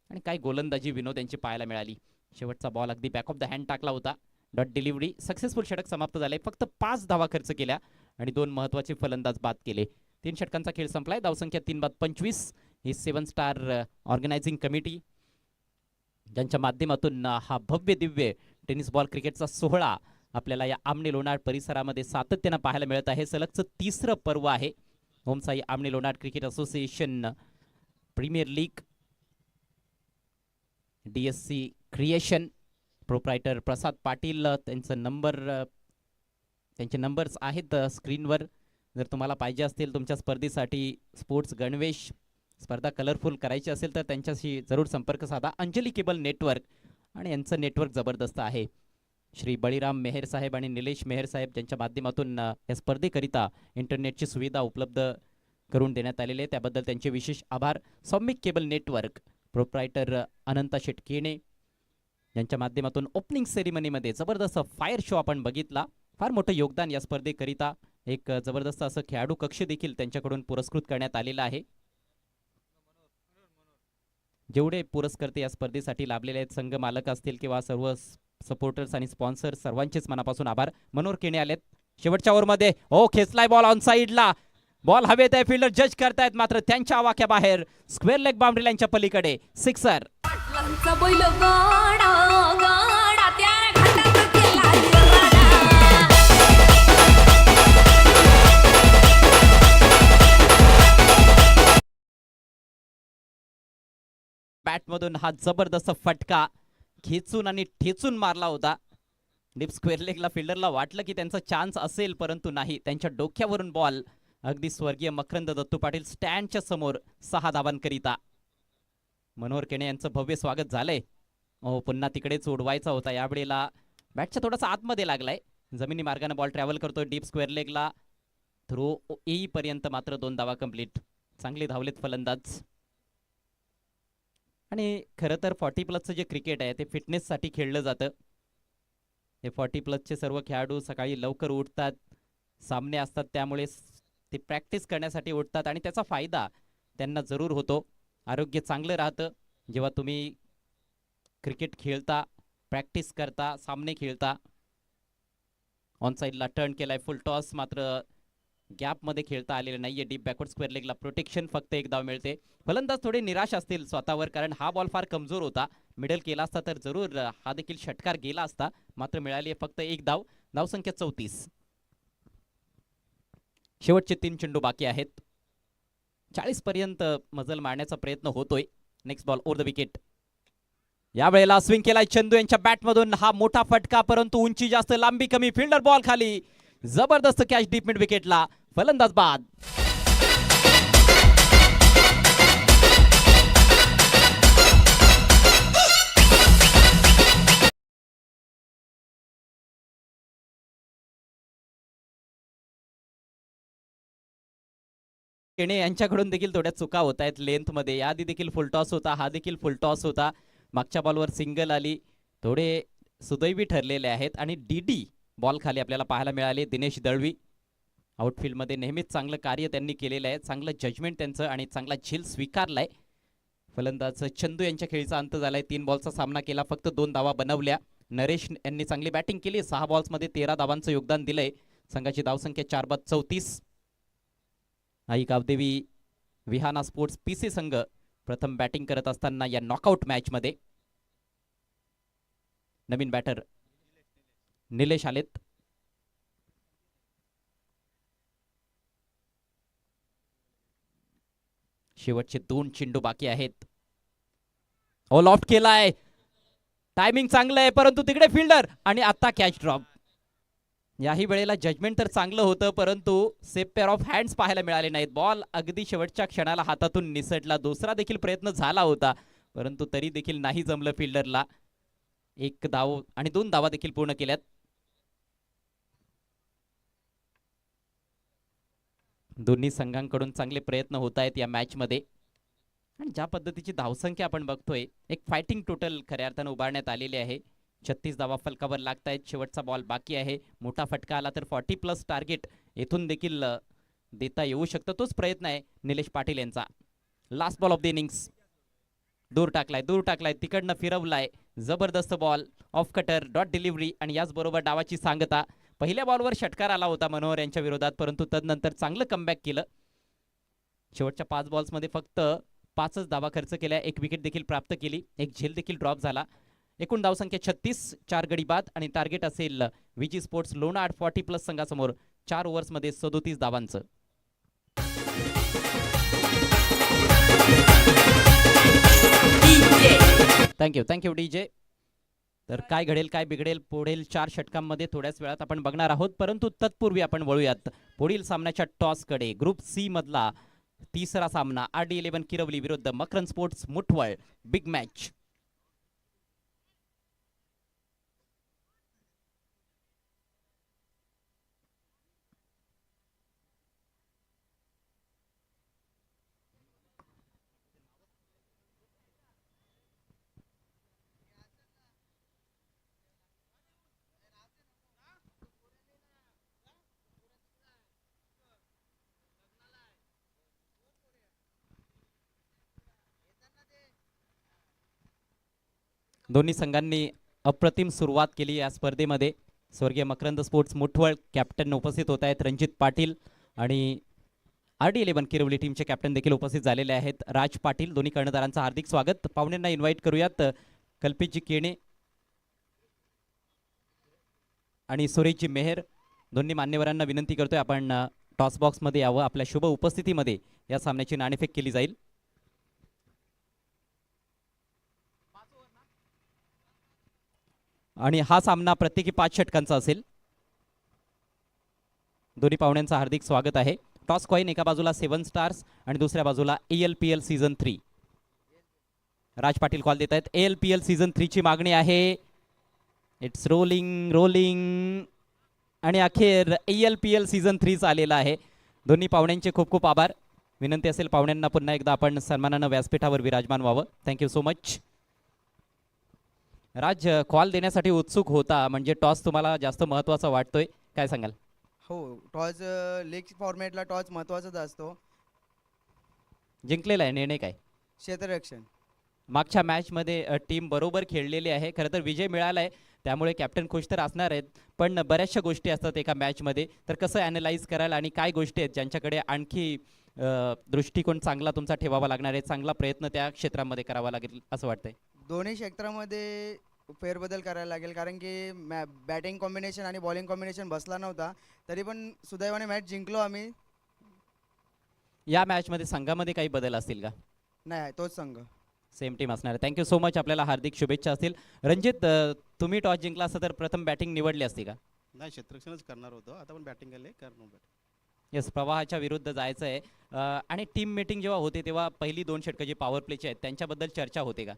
आणि काय गोलंदाजी विनोद यांची पाहायला मिळाली. शेवटचा बॉल अगदी बॅक ऑफ द हँड टाकला होता. Dot delivery successful. षटक समाप्त झाले. फक्त 5 धावा खर्च केल्या आणि 2 महत्त्वाचे फलंदाज बाद केले. 3 षटकांचा खेळ संपलाय. धावसंख्या 3 बाद 25. ही 7 स्टार ऑर्गनायझिंग कमिटी ज्यांच्या माध्यमातून हा भव्य दिव्य टेनिस बॉल क्रिकेटचा सोहळा आपल्याला या आमने लोणाड परिसरामध्ये सातत्यानं पाहायला मिळत आहे. सलगचं 3रं पर्व आहे. Omsai Aamne Lonad cricket association premier league DSC creation. Proprietor Prasad Patil. त्यांचे नंबर्स आहेत स्क्रीनवर. जर तुम्हाला पाहिजे असतील तुमच्या स्पर्धेसाठी स्पोर्ट्स गणवेश स्पर्धा कलरफुल करायची असेल तर त्यांच्याशी जरूर संपर्क साधा. अंजली केबल नेटवर्क आणि यांचं नेटवर्क जबरदस्त आहे. श्री बळीराम मेहर साहेब आणि निलेश मेहर साहेब यांच्या माध्यमातून या स्पर्धेकरिता इंटरनेटची सुविधा उपलब्ध करून देण्यात आलेली आहे. त्याबद्दल त्यांचे विशेष आभार. सौमिक केबल नेटवर्क प्रोप्रायटर अनंता शेटकेणे यांच्या माध्यमातून ओपनिंग सेरेमनीमध्ये जबरदस्त फायर शो आपण बघितला. फार मोठं योगदान या स्पर्धेकरिता. एक जबरदस्त असं खेळाडू कक्ष देखील त्यांच्याकडून पुरस्कृत करण्यात आलेला आहे. जेवढे पुरस्कर्ते या स्पर्धेसाठी लाभलेले आहेत, संघ मालक असतील किंवा सर्व सपोर्टर्स आणि स्पॉन्सर, सर्वांचेच मनापासून आभार. मनोहर केणे आलेत शेवटच्या ओव्हरमध्ये. खेचलाय बॉल ऑन साईडला. बॉल हवेत आहे. फिल्डर जज करतायत मात्र त्यांच्या आवाक्या बाहेर. स्क्वेअर लेग बाउंड्री लाईनच्या पलीकडे सिक्सर. बॅटमधून हा जबरदस्त फटका खेचून आणि ठेचून मारला होता. डीप स्क्वेअर लेगला फिल्डरला वाटलं की त्यांचा चान्स असेल, परंतु नाही. त्यांच्या डोक्यावरून बॉल अगदी स्वर्गीय मकरंद दत्तू पाटील स्टँडच्या समोर 6 धावांकरिता. मनोहर केणे यांचं भव्य स्वागत झालंय. पुन्हा तिकडेच उडवायचा होता. यावेळेला बॅटच्या थोडासा आतमध्ये लागलाय. जमिनी मार्गाने बॉल ट्रॅव्हल करतोय डीप स्क्वेअर लेगला. थ्रो येईपर्यंत मात्र 2 धावा कंप्लीट. चांगले धावलेत फलंदाज. आणि खरं तर 40+ जे क्रिकेट आहे ते फिटनेससाठी खेळलं जातं. हे 40+ सर्व खेळाडू सकाळी लवकर उठतात, सामने असतात, त्यामुळे ते प्रॅक्टिस करण्यासाठी उठतात आणि त्याचा फायदा त्यांना जरूर होतो. आरोग्य चांगलं राहतं जेव्हा तुम्ही क्रिकेट खेळता, प्रॅक्टिस करता, सामने खेळता. ऑन साईडला टर्न केलाय. फुल टॉस मात्र गॅपमध्ये खेळता आलेलं नाहीये. डीप बॅकवर्ड स्क्वेअर लेगला प्रोटेक्शन. फक्त 1 धाव मिळते. फलंदाज थोडे निराश असतील स्वतःवर, कारण हा बॉल फार कमजोर होता. मिडल केला असता तर जरूर हा देखील षटकार गेला असता. मात्र मिळाली फक्त 1 धाव. धावसंख्या 34. शेवटचे 3 चेंडू बाकी आहेत. 40 पर्यंत मजल मारण्याचा प्रयत्न होतोय. Next ball over the wicket. यावेळेला स्विंग केलाय चंदू यांच्या बॅटमधून. हा मोठा फटका, परंतु उंची जास्त, लांबी कमी. फिल्डर बॉल खाली. जबरदस्त कॅच डीप मिड विकेटला. फलंदाज बाद. केणे यांच्याकडून देखील थोड्या चुका होत आहेत लेंथ मध्ये. याआधी देखील फुल टॉस होता, हा देखील फुल टॉस होता. मागच्या बॉलवर सिंगल आली. थोडे सुदैवी ठरलेले आहेत. आणि डीडी बॉल खाली आपल्याला पाहायला मिळाले. दिनेश दळवी आउटफील्डमध्ये नेहमीच चांगलं कार्य त्यांनी केलेलं आहे. चांगलं जजमेंट त्यांचं आणि चांगला झेल स्वीकारलाय. फलंदाज चंदू यांच्या खेळीचा अंत झालाय. 3 बॉलचा सामना केला, फक्त 2 धावा बनवल्या. नरेश यांनी चांगली बॅटिंग केली. 6 बॉल्समध्ये 13 धावांचं योगदान दिलंय. संघाची धावसंख्या 4 बाद 34. आई गावदेवी विहाना स्पोर्ट्स PC संघ प्रथम बॅटिंग करत असताना या नॉकआउट मॅच मध्ये. नवीन बॅटर निलेश आलेत. शेवटचे 2 चेंडू बाकी आहेत. ऑल ऑफ केलाय. टायमिंग चांगलं आहे, परंतु तिकडे फिल्डर आणि आता कॅच ड्रॉप. याही वेळेला जजमेंट तर चांगलं होतं, परंतु सेफ पेअर ऑफ हँड्स पाहायला मिळाले नाहीत. बॉल अगदी शेवटच्या क्षणाला हातातून निसटला. दुसरा देखील प्रयत्न झाला होता, परंतु तरी देखील नाही जमलं फिल्डरला. 1 धाव आणि 2 धावा देखील पूर्ण केल्यात. दोन्ही संघांकडून चांगले प्रयत्न होत आहेत या मॅच मध्ये. आणि ज्या पद्धतीची धावसंख्या आपण बघतोय, एक फायटिंग टोटल खऱ्या अर्थानं उभारण्यात आलेली आहे. 36 धावा फलकावर लागत आहेत. शेवटचा बॉल बाकी आहे. मोठा फटका आला तर 40+ टार्गेट येथून देखील देता येऊ शकतं. तोच प्रयत्न आहे निलेश पाटील यांचा. Last ball of the innings. दूर टाकलाय तिकडनं फिरवलाय. जबरदस्त ball off cutter dot delivery आणि याचबरोबर डावाची सांगता. पहिल्या बॉलवर षटकार आला होता मनोहर यांच्या विरोधात, परंतु तदनंतर चांगलं कमबॅक केलं. शेवटच्या 5 बॉल्समध्ये फक्त 5च धावा खर्च केल्या. एक विकेट देखील प्राप्त केली. एक झेल देखील ड्रॉप झाला. एकूण धावसंख्या 36, 4 गडी बाद आणि टार्गेट असेल विजी स्पोर्ट्स लोणार 40+ संघासमोर 4 ओव्हर्समध्ये 37 धावांचं. Thank you DJ. तर काय घडेल काय बिघडेल पुढील 4 षटकांमध्ये थोड्याच वेळात आपण बघणार आहोत, परंतु तत्पूर्वी आपण वळूयात पुढील सामन्याच्या टॉसकडे. ग्रुप सी मधला तिसरा सामना RD11 किरवली विरुद्ध Makaran sports Muthwal. Big match. दोन्ही संघांनी अप्रतिम सुरुवात केली या स्पर्धेमध्ये. स्वर्गीय मकरंद स्पोर्ट्स मुठवळ कॅप्टन उपस्थित होत आहेत रणजित पाटील आणि RD11 किरवली टीमचे कॅप्टन देखील उपस्थित झालेले आहेत राज पाटील. दोन्ही कर्णधारांचं हार्दिक स्वागत. पाहुण्यांना इन्व्हाइट करूयात. कल्पेशजी केणे आणि सुरेशजी मेहर दोन्ही मान्यवरांना विनंती करतोय आपण टॉस बॉक्समध्ये यावं. आपल्या शुभ उपस्थितीमध्ये या सामन्याची नाणेफेक केली जाईल. आणि हा सामना प्रत्येकी 5 षटकांचा असेल. दोन्ही पाहुण्यांचं हार्दिक स्वागत आहे. टॉस कॉइन एका बाजूला 7 स्टार्स आणि दुसऱ्या बाजूला ALPL सीझन 3. राज पाटील कॉल देत आहेत. ALPL सीझन 3 ची मागणी आहे. इट्स रोलिंग आणि अखेर ALPL सीझन 3 आलेला आहे. दोन्ही पाहुण्यांचे खूप खूप आभार. विनंती असेल पाहुण्यांना पुन्हा एकदा आपण सन्मानानं व्यासपीठावर विराजमान व्हावं. Thank you so much. Raj call देण्यासाठी उत्सुक होता, म्हणजे टॉस तुम्हाला जास्त महत्त्वाचा वाटतोय, काय सांगाल? हो, टॉस लेग फॉर्मॅटला टॉस महत्त्वाचाच असतो. जिंकलेला आहे, निर्णय काय? क्षेत्ररक्षण. मागच्या मॅचमध्ये टीम बरोबर खेळलेली आहे. खरं तर विजय मिळाला आहे, त्यामुळे कॅप्टन खुश तर असणार आहेत, पण बऱ्याचशा गोष्टी असतात एका मॅचमध्ये. तर कसं ॲनलाइज कराल आणि काय गोष्टी आहेत ज्यांच्याकडे आणखी दृष्टिकोन चांगला तुमचा ठेवावा लागणार आहे, चांगला प्रयत्न त्या क्षेत्रामध्ये करावा लागेल असं वाटतंय? दोन्ही क्षेत्रामध्ये फेरबदल करायला लागेल, कारण की बॅटिंग कॉम्बिनेशन आणि बॉलिंग कॉम्बिनेशन बसला नव्हता. तरी पण सुदैवाने मॅच जिंकलो आम्ही. या मॅचमध्ये संघामध्ये काही बदल असतील का? नाही, तोच संघ. सेम टीम असणार आहे. Thank you so much. आपल्याला हार्दिक शुभेच्छा असतील. रणजित, तुम्ही टॉस जिंकला असता तर प्रथम बॅटिंग निवडली असती का? नाही, क्षेत्ररक्षणच करणार होतो. आता पण बॅटिंग केले करणार. येस, प्रवाहाच्या विरुद्ध जायचं आहे. आणि टीम मीटिंग जेव्हा होते तेव्हा पहिली 2 षटकं जी पॉवर प्लेची आहेत त्यांच्याबद्दल चर्चा होते का?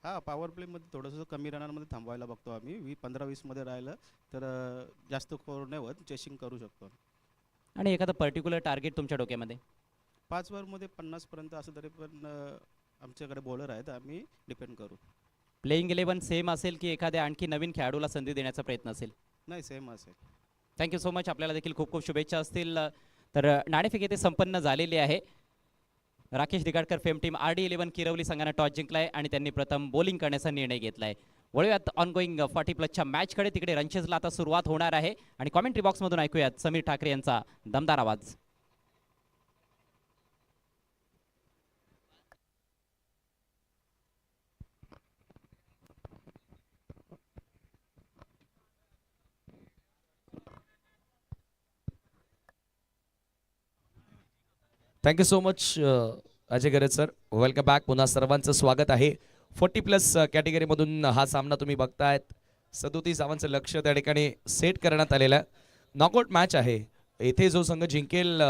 हां, पॉवर प्लेमध्ये थोडंसं कमी रनांमध्ये थांबवायला बघतो आम्ही. 15-20 राहिलं तर जास्त स्कोर नाही होत, चेसिंग करू शकतो. आणि एखादं पर्टिक्युलर टार्गेट तुमच्या डोक्यामध्ये? 5 ओव्हरमध्ये 50पर्यंत असं, तरी पण आमच्याकडे बॉलर आहेत, आम्ही डिपेंड करू. प्लेइंग 11 सेम असेल की एखाद्या आणखी नवीन खेळाडूला संधी देण्याचा प्रयत्न असेल? नाही, सेम असेल. Thank you so much. आपल्याला देखील खूप खूप शुभेच्छा असतील. तर नाणेफेक येथे संपन्न झालेली आहे. राकेश दिगाडकर फेम टीम RD11 किरवली संघाने टॉस जिंकलाय आणि त्यांनी प्रथम बॉलिंग करण्याचा निर्णय घेतलाय. वळूयात ऑनगोईंग 40+च्या मॅचकडे. तिकडे रनचेजला आता सुरुवात होणार आहे आणि कॉमेंट्री बॉक्समधून ऐकूयात समीर ठाकरे यांचा दमदार आवाज. थँक्यू सो मच अजय गरज सर. Welcome back. पुन्हा सर्वांचं स्वागत आहे. 40+ कॅटेगरीमधून हा सामना तुम्ही बघतायत. 37 धावांचं लक्ष त्या ठिकाणी सेट करण्यात आलेलं आहे. नॉकआउट मॅच आहे. येथे जो संघ जिंकेल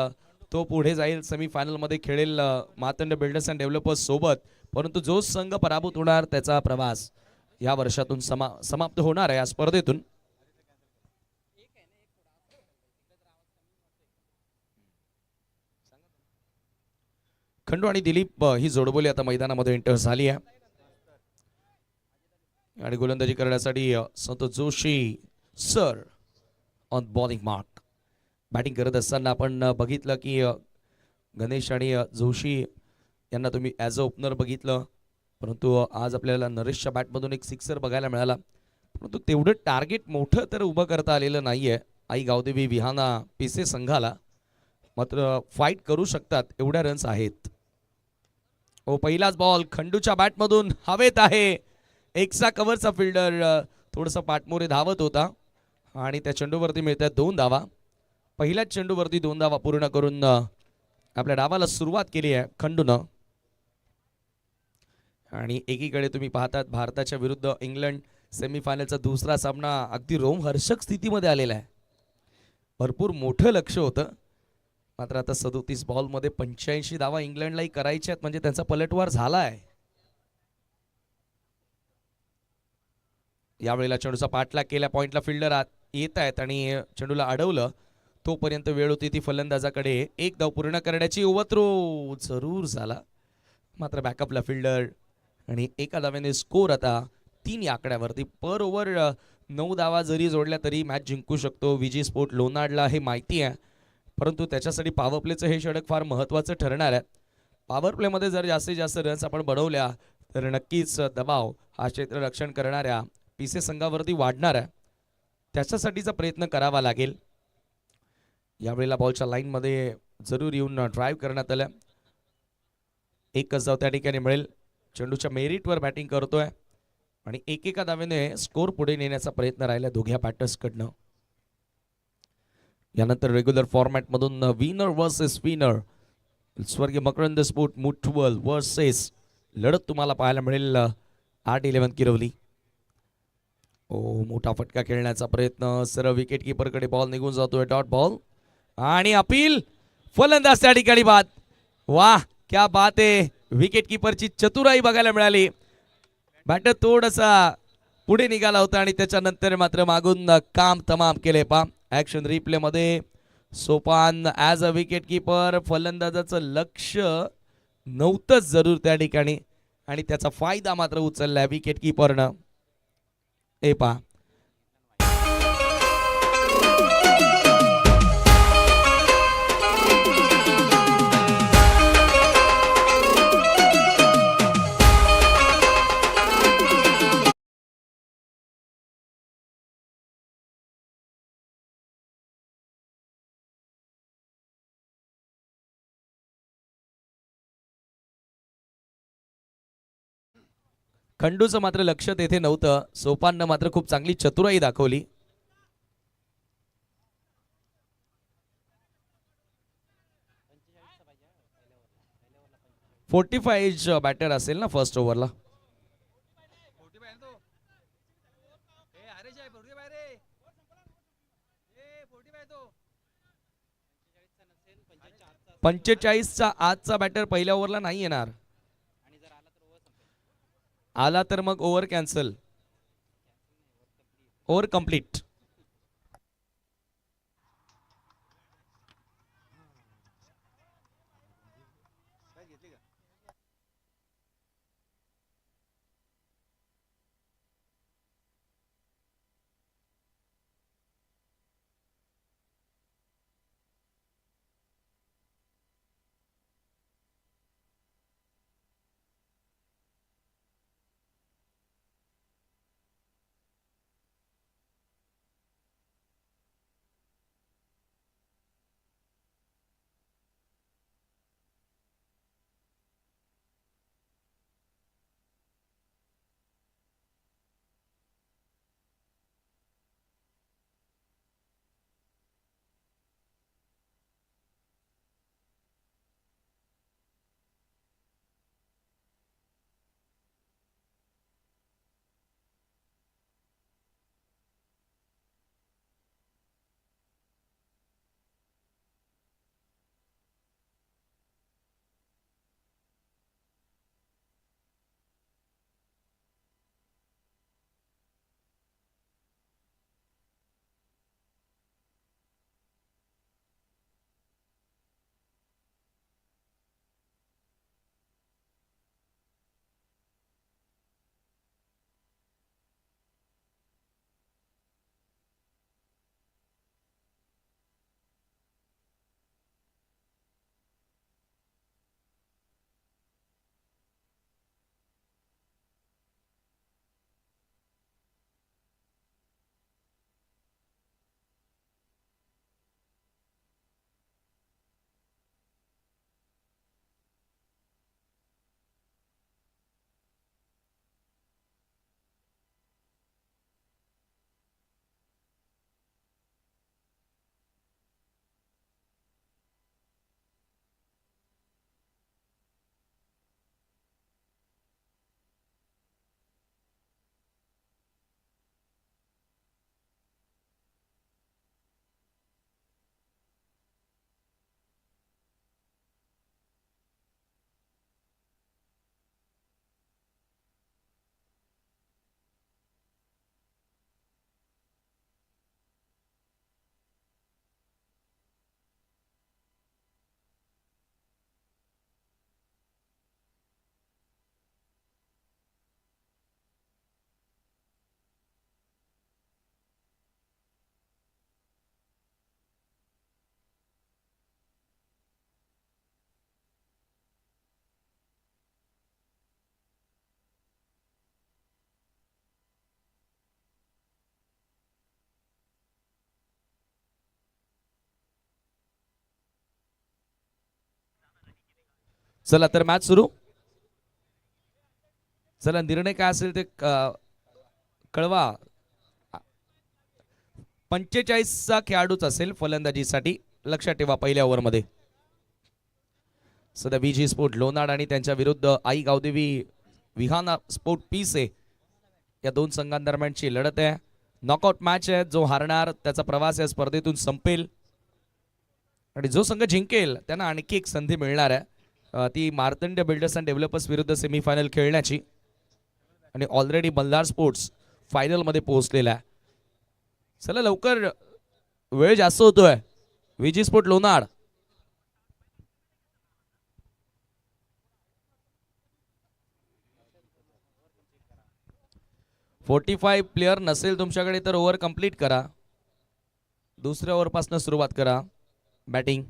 तो पुढे जाईल, सेमीफायनलमध्ये खेळेल मातंड बिल्डर्स अँड डेव्हलपर्स सोबत. परंतु जो संघ पराभूत होणार त्याचा प्रवास या वर्षातून समाप्त होणार आहे या स्पर्धेतून. खंडू आणि दिलीप ही जोडबोली आता मैदानामध्ये एंटर झाली आहे आणि गोलंदाजी करण्यासाठी Santosh Joshi sir on bowling mark. Batting करत असताना आपण बघितलं की गणेश आणि जोशी यांना तुम्ही ॲज अ ओपनर बघितलं, परंतु आज आपल्याला नरेशच्या बॅटमधून एक सिक्सर बघायला मिळाला, परंतु तेवढं टार्गेट मोठं तर उभं करता आलेलं नाही आहे आई गावदेवी विहाना पिसे संघाला. मात्र फाईट करू शकतात एवढ्या रन्स आहेत. ओ पहिलाच बॉल खंडूच्या बॅटमधून हवेत आहे. एकसा कव्हरचा फिल्डर थोडंसं पाठमोरे धावत होता आणि त्या चेंडूवरती मिळतात 2 धावा. पहिल्याच चेंडूवरती 2 धावा पूर्ण करून आपल्या डावाला सुरुवात केली आहे खंडूनं. आणि एकीकडे तुम्ही पाहतात भारताच्या विरुद्ध इंग्लंड सेमीफायनलचा दुसरा सामना अगदी रोमहर्षक स्थितीमध्ये आलेला आहे. भरपूर मोठं लक्ष होतं, मात्र आता 37 बॉलमध्ये 85 धावा इंग्लंडलाही करायच्या आहेत, म्हणजे त्यांचा पलटवार झाला आहे. यावेळेला चेंडूचा पाठलाग केल्या, पॉइंटला फिल्डर येत आहेत आणि चेंडूला अडवलं. तोपर्यंत वेळ होती ती फलंदाजाकडे एक धाव पूर्ण करण्याची. ओव्हरथ्रो जरूर झाला, मात्र बॅकअपला फिल्डर आणि एका धाव्याने स्कोर आता 3 या आकड्यावरती. पर ओव्हर 9 धावा जरी जोडल्या तरी मॅच जिंकू शकतो विजी स्पोर्ट लोणाडला, हे माहिती आहे. परंतु त्याच्यासाठी पॉवर प्लेचं हे षटक फार महत्त्वाचं ठरणार आहे. पॉवर प्लेमध्ये जर जास्तीत जास्त रन्स आपण बनवल्या तर नक्कीच दबाव हा क्षेत्ररक्षण करणाऱ्या पिसे संघावरती वाढणार आहे. त्याच्यासाठीचा प्रयत्न करावा लागेल. यावेळेला बॉलच्या लाईनमध्ये जरूर येऊन ड्राईव्ह करण्यात आलं. एकच धाव त्या ठिकाणी मिळेल. चेंडूच्या मेरिटवर बॅटिंग करतोय आणि एकेका धावेने स्कोर पुढे नेण्याचा प्रयत्न राहिला दोघ्या बॅटर्सकडनं. यानंतर रेग्युलर फॉर्मॅटमधून विनर वर्सेस विनर स्वर्गीय मकरंद स्पोर्ट मुठवल वर्सेस लढत तुम्हाला पाहायला मिळेल 8-11 किरवली. मोठा फटका खेळण्याचा प्रयत्न, सरळ विकेट कीपरकडे बॉल निघून जातोय. डॉट बॉल आणि अपील, फलंदाज त्या ठिकाणी बाद. वाह क्या बात आहे. विकेट कीपरची चतुराई बघायला मिळाली. बॅटर थोडासा पुढे निघाला होता आणि त्याच्यानंतर मात्र मागून काम तमाम केले. पा ऍक्शन रिप्ले मध्ये Sopan as a wicket keeper, फलंदाजाचं लक्ष नव्हतंच जरूर त्या ठिकाणी आणि त्याचा फायदा मात्र उचललाय विकेट कीपरनं. ए पा खंडूचं मात्र लक्ष तेथे नव्हतं. सोपाननं मात्र खूप चांगली चतुराई दाखवली. .45 बॅटर असेल ना फर्स्ट ओव्हरला. .45चा आजचा बॅटर पहिल्या ओव्हरला नाही येणार. आला तर मग ओव्हर कॅन्सल, ओव्हर कंप्लीट. चला तर मॅच सुरू. चला निर्णय काय असेल ते कळवा. 45चा खेळाडूच असेल फलंदाजीसाठी, लक्षात ठेवा पहिल्या ओव्हरमध्ये. सध्या VG स्पोर्ट लोणाड आणि त्यांच्या विरुद्ध आई गावदेवी विहाना स्पोर्ट पीसे या दोन संघांदरम्यानची लढत आहे. नॉकआउट मॅच आहे. जो हारणार त्याचा प्रवास या स्पर्धेतून संपेल आणि जो संघ जिंकेल त्यांना आणखी एक संधी मिळणार आहे, ती मार्तंड बिल्डर्स अँड डेव्हलपर्स विरुद्ध सेमीफायनल खेळण्याची. आणि ऑलरेडी मल्हार स्पोर्ट्स फायनलमध्ये पोहोचलेला आहे. चला लवकर, वेळ जास्त होतोय. VG sport लोणाड. .45 प्लेयर नसेल तुमच्याकडे तर ओव्हर कंप्लीट करा. दुसऱ्या ओव्हरपासून सुरुवात करा बॅटिंग.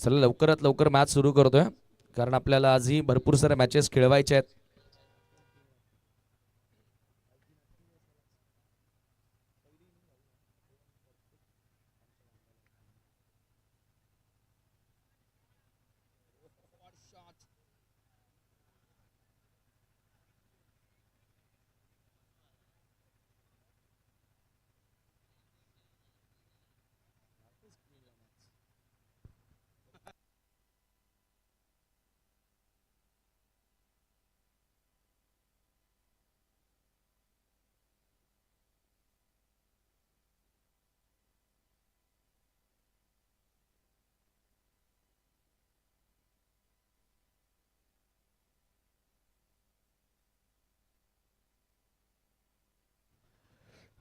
चला लवकरात लवकर मॅच सुरू करतोय, कारण आपल्याला आजही भरपूर साऱ्या मॅचेस खेळवायच्या आहेत.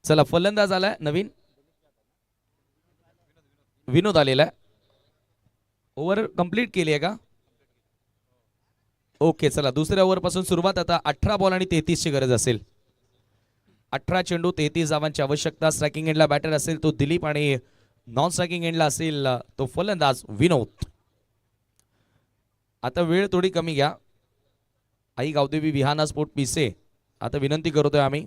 चला फलंदाज आलाय नवीन, विनोद आलेला आहे. ओव्हर कंप्लीट केली आहे का? ओके. चला दुसऱ्या ओव्हर पासून सुरुवात. आता 18 बॉल आणि 33 ची गरज असेल. 18 चेंडू 33 धावांची आवश्यकता. स्ट्रायकिंग एंडला बॅटर असेल तो दिलीप आणि नॉन स्ट्रायकिंग एंडला असेल तो फलंदाज विनोद. आता वेळ थोडी कमी घ्या. आई गावदेवी विहाना स्पोर्ट पीसे आता विनंती करतोय आम्ही,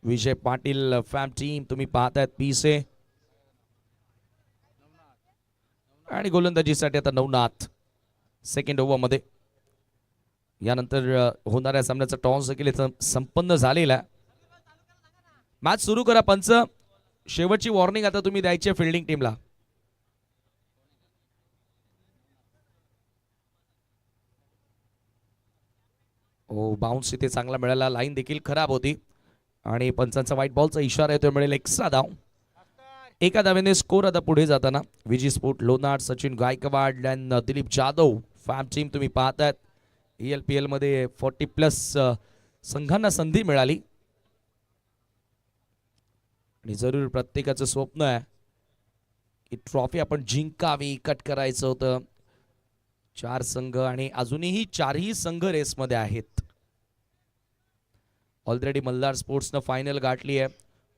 विजय पाटील फॅम टीम तुम्ही पाहतायत पीसे. आणि गोलंदाजीसाठी आता नवनाथ सेकंड ओव्हर मध्ये. यानंतर होणाऱ्या सामन्याचा टॉस देखील संपन्न झालेला आहे. मॅच सुरू करा पंच. शेवटची वॉर्निंग आता तुम्ही द्यायची फिल्डिंग टीमला. ओ बाउन्स इथे चांगला मिळाला. लाईन देखील खराब होती आणि पंचांचा व्हाईट बॉलचा इशारा येतो, मिळेल एक्स्ट्रा धाव. एका धावेने स्कोर आता पुढे जाताना VG स्पोर्ट लोणाड सचिन गायकवाड आणि दिलीप जाधव फॅम टीम तुम्ही पाहतायत. ELPL मध्ये 40+ संघांना संधी मिळाली आणि जरूर प्रत्येकाचं स्वप्न आहे की ट्रॉफी आपण जिंकावी, कट करायचं होतं. 4 संघ आणि अजूनही 4ही संघ रेसमध्ये आहेत. ऑलरेडी मल्हार स्पोर्ट्सनं फायनल गाठली आहे.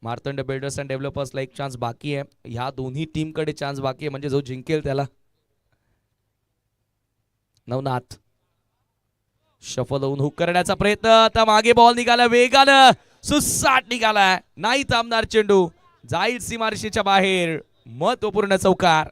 मार्तंड बिल्डर्स अँड डेव्हलपर्सला एक चान्स बाकी आहे. ह्या दोन्ही टीमकडे चान्स बाकी आहे, म्हणजे जो जिंकेल त्याला. नवनाथ शफल होऊन हुक करण्याचा प्रयत्न. आता मागे बॉल निघाला वेगानं, सुसाट निघालाय, नाही थांबणार चेंडू, जाईल सीमारेषेच्या बाहेर. महत्वपूर्ण चौकार.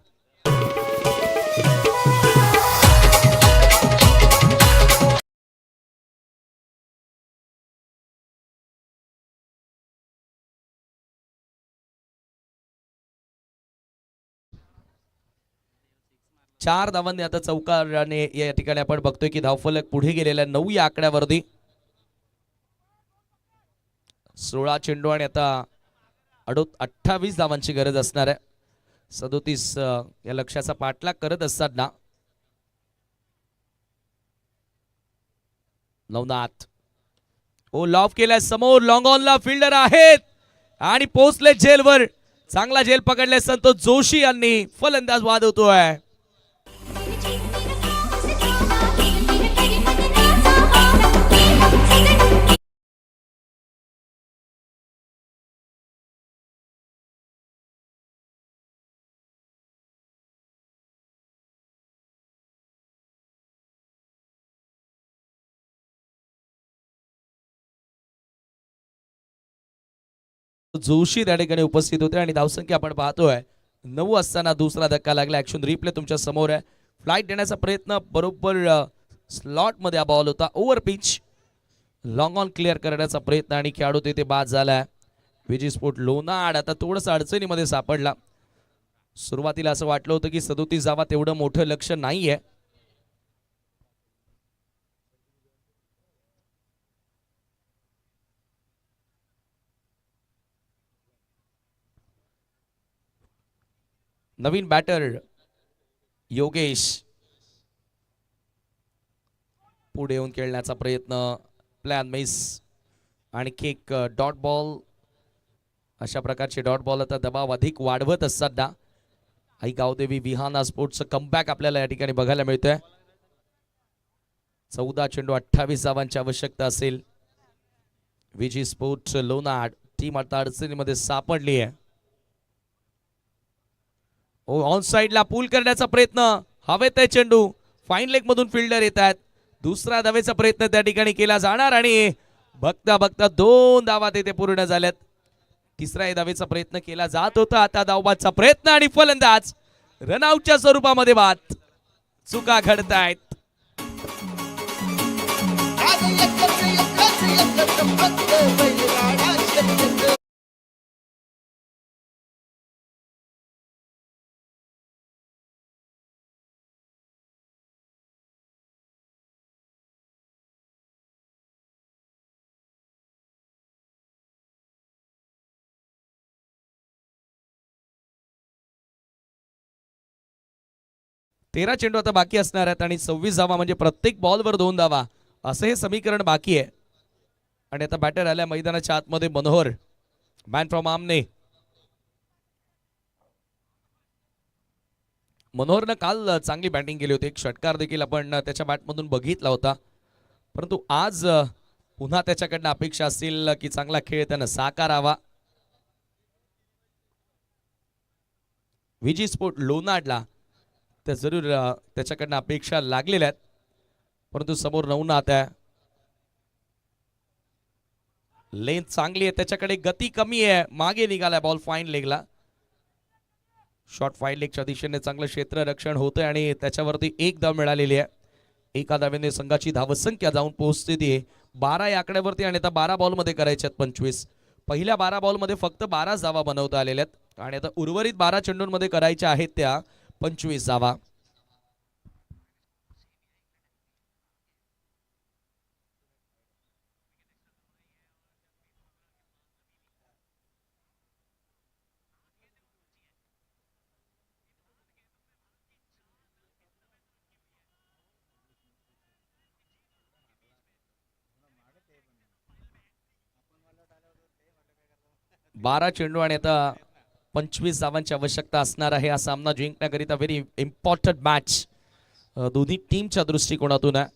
चार धावांनी आता चौकाराने या ठिकाणी आपण बघतोय की धावफलक पुढे गेलेला 9 या आकड्यावरती. 16 चेंडू आणि आता 28 धावांची गरज असणार आहे. 37 या लक्ष्याचा पाठलाग करत असताना नवनाथ ओ लॉफ केलाय समोर. लॉंग ऑनला फिल्डर आहेत आणि पोहोचले झेलवर. चांगला झेल पकडले संतोष जोशी यांनी. फलंदाज वाद होतोय. जोशी त्या ठिकाणी उपस्थित होते आणि धावसंख्या आपण पाहतोय 9 असताना दुसरा धक्का लागला. ऍक्शन रिप्ले तुमच्या समोर आहे. फ्लाइट देण्याचा प्रयत्न बरोबर स्लॉट मध्ये हा बॉल होता. Over pitch long on clear करण्याचा प्रयत्न आणि खेळाडू तिथे बाद झालाय. विजी स्पोर्ट लोणाड आता थोडस अडचणीमध्ये सापडला. सुरुवातीला असं वाटलं होतं की 37 जावा तेवढं मोठं लक्ष नाहीये. नवीन बॅटर योगेश पुढे येऊन खेळण्याचा प्रयत्न, प्लॅन मिस आणि किक डॉट बॉल. अशा प्रकारचे डॉट बॉल आता दबाव अधिक वाढवत असताना आई गावदेवी विहाना स्पोर्ट्सचं कमबॅक आपल्याला या ठिकाणी बघायला मिळतंय. 14 चेंडू 28 धावांची आवश्यकता असेल. विजी स्पोर्ट्स लोणाड टीम आता अडचणीमध्ये सापडली आहे. ऑन साइडला पूल करण्याचा प्रयत्न, हवेत आहे चेंडू, फाईन लेग मधून फिल्डर येत आहेत. दुसरा धावेचा प्रयत्न त्या ठिकाणी केला जाणार आणि बघता बघता 2 धावा तिथे पूर्ण झाल्यात. तिसऱ्या धावेचा प्रयत्न केला जात होता. आता धावबादचा प्रयत्न आणि फलंदाज रनआउटच्या स्वरूपामध्ये बाद. चुका घडतायत. तेरा चेंडू आता बाकी असणार आहेत आणि 26 धावा म्हणजे प्रत्येक बॉलवर 2 धावा असं हे समीकरण बाकी आहे. आणि आता बॅटर आल्या मैदानाच्या आतमध्ये मनोहर, मॅन फ्रॉम आमने. मनोहरनं काल चांगली बॅटिंग केली होती. एक षटकार देखील आपण त्याच्या बॅटमधून बघितला होता. परंतु आज पुन्हा त्याच्याकडनं अपेक्षा असतील की चांगला खेळ त्यानं साकारावा. विजी स्पोर्ट लोणाडला त्या जरूर त्याच्याकडनं अपेक्षा लागलेल्या आहेत. परंतु समोर नवनाथ आहे. लेंथ चांगली आहे त्याच्याकडे, गती कमी आहे. मागे निघालाय बॉल फाईन लेगला. शॉर्ट फाईन लेगच्या दिशेने चांगलं क्षेत्ररक्षण होतंय आणि त्याच्यावरती 1 धाव मिळालेली आहे. एका धावेने संघाची धावसंख्या जाऊन पोहोचते ती 12 या आकड्यावरती आणि आता 12 बॉलमध्ये करायच्यात 25. पहिल्या 12 बॉलमध्ये फक्त 12 धावा बनवता आलेल्या आहेत आणि आता उर्वरित 12 चेंडूंमध्ये करायच्या आहेत त्या 25 धावा. बारा चेंडू आणि आता 25 धावांची आवश्यकता असणार आहे. हा सामना जिंकण्याकरिता व्हेरी इम्पॉर्टंट मॅच दोन्ही टीमच्या दृष्टिकोनातून आहे.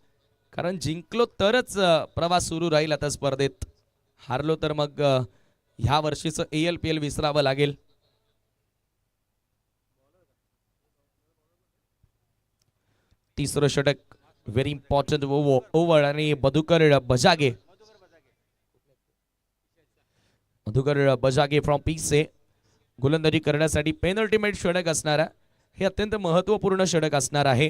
कारण जिंकलो तरच प्रवास सुरू राहील आता स्पर्धेत. हारलो तर मग ह्या वर्षीचं ALPL विसरावं लागेल. तिसरं षटक व्हेरी इम्पॉर्टंट ओव्हर आणि मधुकर बजागे फ्रॉम पीसे गोलंदाजी करण्यासाठी पेनल्टीमेट षटक असणार आहे. हे अत्यंत महत्वपूर्ण षटक असणार आहे.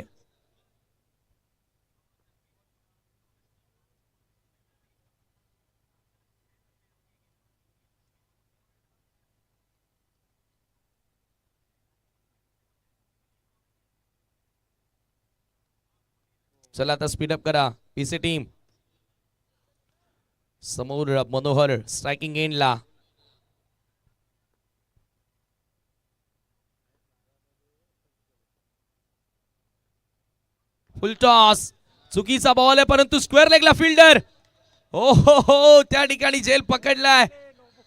चला आता स्पीडअप करा पीसी टीम. समोर मनोहर स्ट्रायकिंग एंडला. फुल टॉस, चुकीचा बॉल आहे परंतु स्क्वेअर लेगला फिल्डर. हो त्या ठिकाणी जेल पकडलाय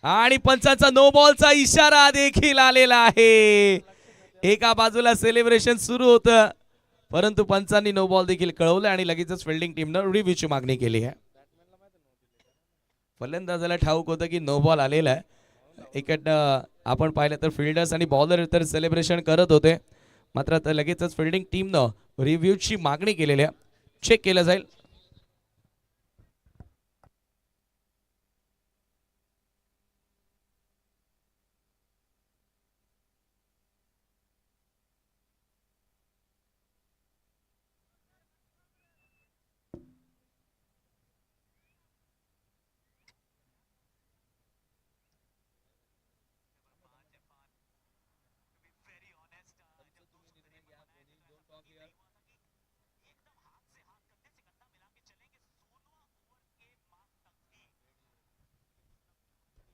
आणि पंचांचा नो बॉलचा इशारा देखील आलेला आहे. एका बाजूला सेलिब्रेशन सुरू होतं परंतु पंचांनी नो बॉल देखील कळवलं आणि लगेचच फिल्डिंग टीमनं रिव्ह्यूची मागणी केली आहे. फलंदाजाला ठाऊक होतं की नो बॉल आलेला आहे. इकडनं आपण पाहिलं तर फिल्डर्स आणि बॉलर तर सेलिब्रेशन करत होते, मात्र आता लगेचच फिल्डिंग टीमनं रिव्ह्यूची मागणी केलेली आहे. चेक केलं जाईल.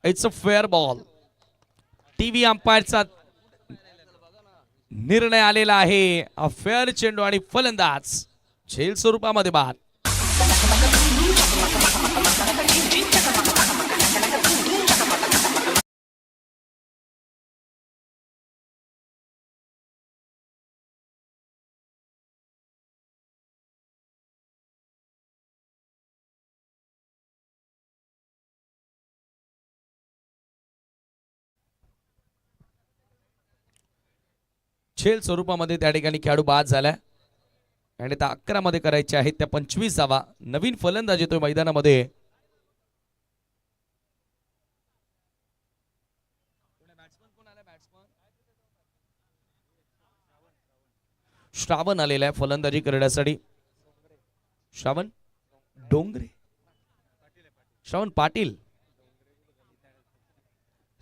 It's a fair ball. TV अंपायरचा निर्णय आलेला आहे. फेअर चेंडू आणि फलंदाज झेल स्वरूपामध्ये बाद. झेल स्वरूपामध्ये त्या ठिकाणी खेळाडू बाद झालाय आणि त्या 11 मध्ये करायचे आहेत त्या 25 धावा. नवीन फलंदाज येतोय मैदानामध्ये. श्रावण आलेला आहे फलंदाजी करण्यासाठी. श्रावण डोंगरे, श्रावण पाटील,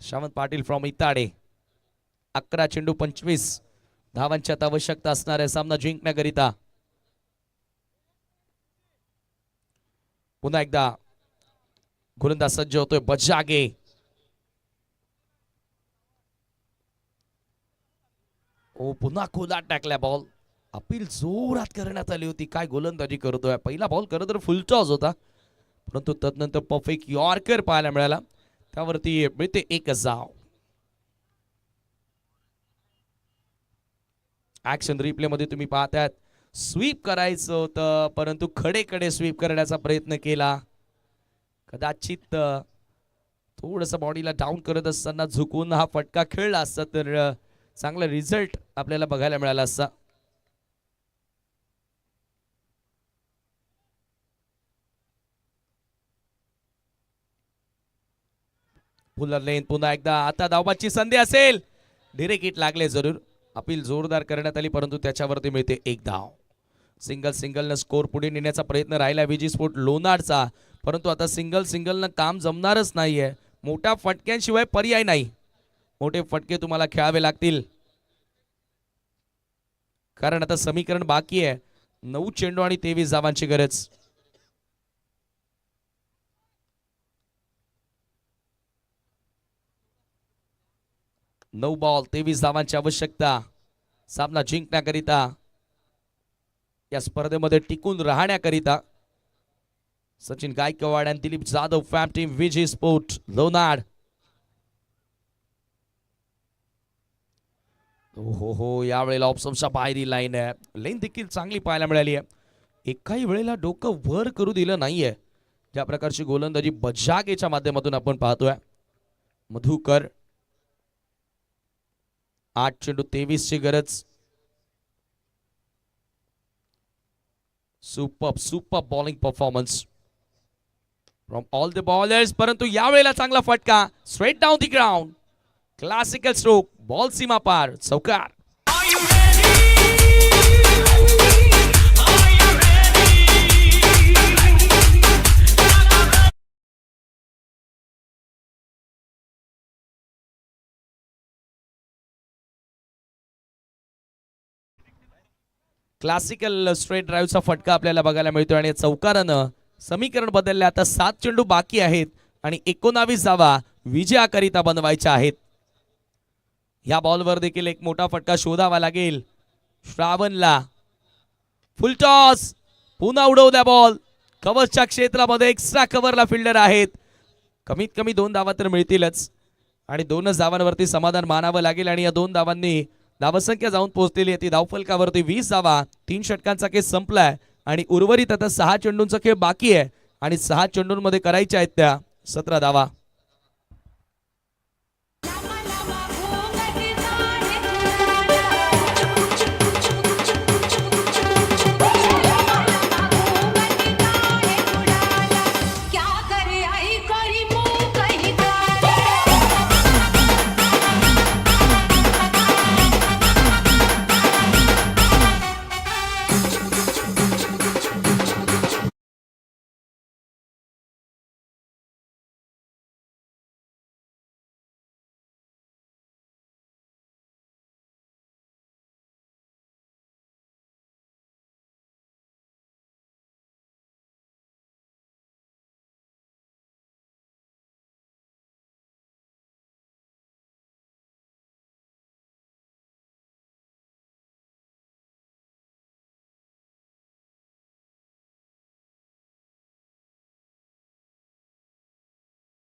श्रावण पाटील फ्रॉम इताडे. 11 चेंडू 25 धावांची आता आवश्यकता असणार आहे सामना जिंकण्याकरिता. पुन्हा एकदा गोलंदाज सज्ज होतोय बजागे. ओ पुन्हा खोलात टाकल्या बॉल. अपील जोरात करण्यात आली होती. काय गोलंदाजी करतोय. पहिला बॉल खरं तर फुल टॉस होता, परंतु तदनंतर परफेक्ट यॉर्कर पाहायला मिळाला. त्यावरती मिळते 1 धाव. ऍक्शन रिप्ले मध्ये तुम्ही पाहताय स्वीप करायचं होतं, परंतु खडे स्वीप करण्याचा प्रयत्न केला. कदाचित थोडस बॉडीला डाऊन करत असताना झुकून हा फटका खेळला असता तर चांगला रिझल्ट आपल्याला बघायला मिळाला असता. पुलर लेन पुन्हा एकदा. आता धावबाची संधी असेल. डिरेक्ट हिट लागले जरूर. अपील जोरदार करण्यात आली, परंतु त्याच्यावरती मिळते 1 धाव. सिंगल न स्कोर पुढे नेण्याचा प्रयत्न राहिला विजी स्पोर्ट लोणारचा, परंतु आता सिंगल न काम जमणारच नाहीये. मोठ्या फटक्यांशिवाय पर्याय नाही. मोठे फटके तुम्हाला खेळावे लागतील, कारण आता समीकरण बाकी आहे. 9 चेंडू आणि 23 धावांची गरज. नऊ बॉल 23 धावांची आवश्यकता सामना जिंकण्याकरिता, या स्पर्धेमध्ये टिकून राहण्याकरिता. सचिन गायकवाड आणि Dilip Jadhav fam team Viji sport Lonar. हो यावेळेला ऑप्शनच्या बाहेरील लाईन आहे. लेन देखील चांगली पाहायला मिळाली आहे. एकाही वेळेला डोकं वर करू दिलं नाहीये. ज्या प्रकारची गोलंदाजी बजागेच्या माध्यमातून आपण पाहतोय. मधुकर 8 चेंडू 23 ची गरज. Super bowling performance from all the bowlers, परंतु यावेळेला चांगला फटका straight down the ground. Classical stroke, ball सीमा पार, चौकार. क्लासिकल स्ट्रेट ड्राईव्हचा फटका आपल्याला बघायला मिळतोय आणि चौकारानं समीकरण बदलले. आता 7 चेंडू बाकी आहेत आणि 19 धावा विजयाकरिता बनवायच्या आहेत. या बॉलवर देखील एक मोठा फटका शोधावा लागेल श्रावणला. फुल टॉस, पुन्हा उडवल्या बॉल. कव्हरच्या क्षेत्रामध्ये एक्स्ट्रा कव्हरला फिल्डर आहेत. कमीत कमी 2 धावा तर मिळतीलच आणि 2च धावांवरती समाधान मानावं लागेल. आणि या 2 धावांनी धावसंख्या जाऊन पोहोचलेली आहे ती धावफलकावरती 20 धावा. 3 षटकांचा खेळ संपलाय आणि उर्वरित आता 6 चेंडूंचा खेळ बाकी आहे आणि 6 चेंडूंमध्ये करायच्या आहेत त्या 17 धावा.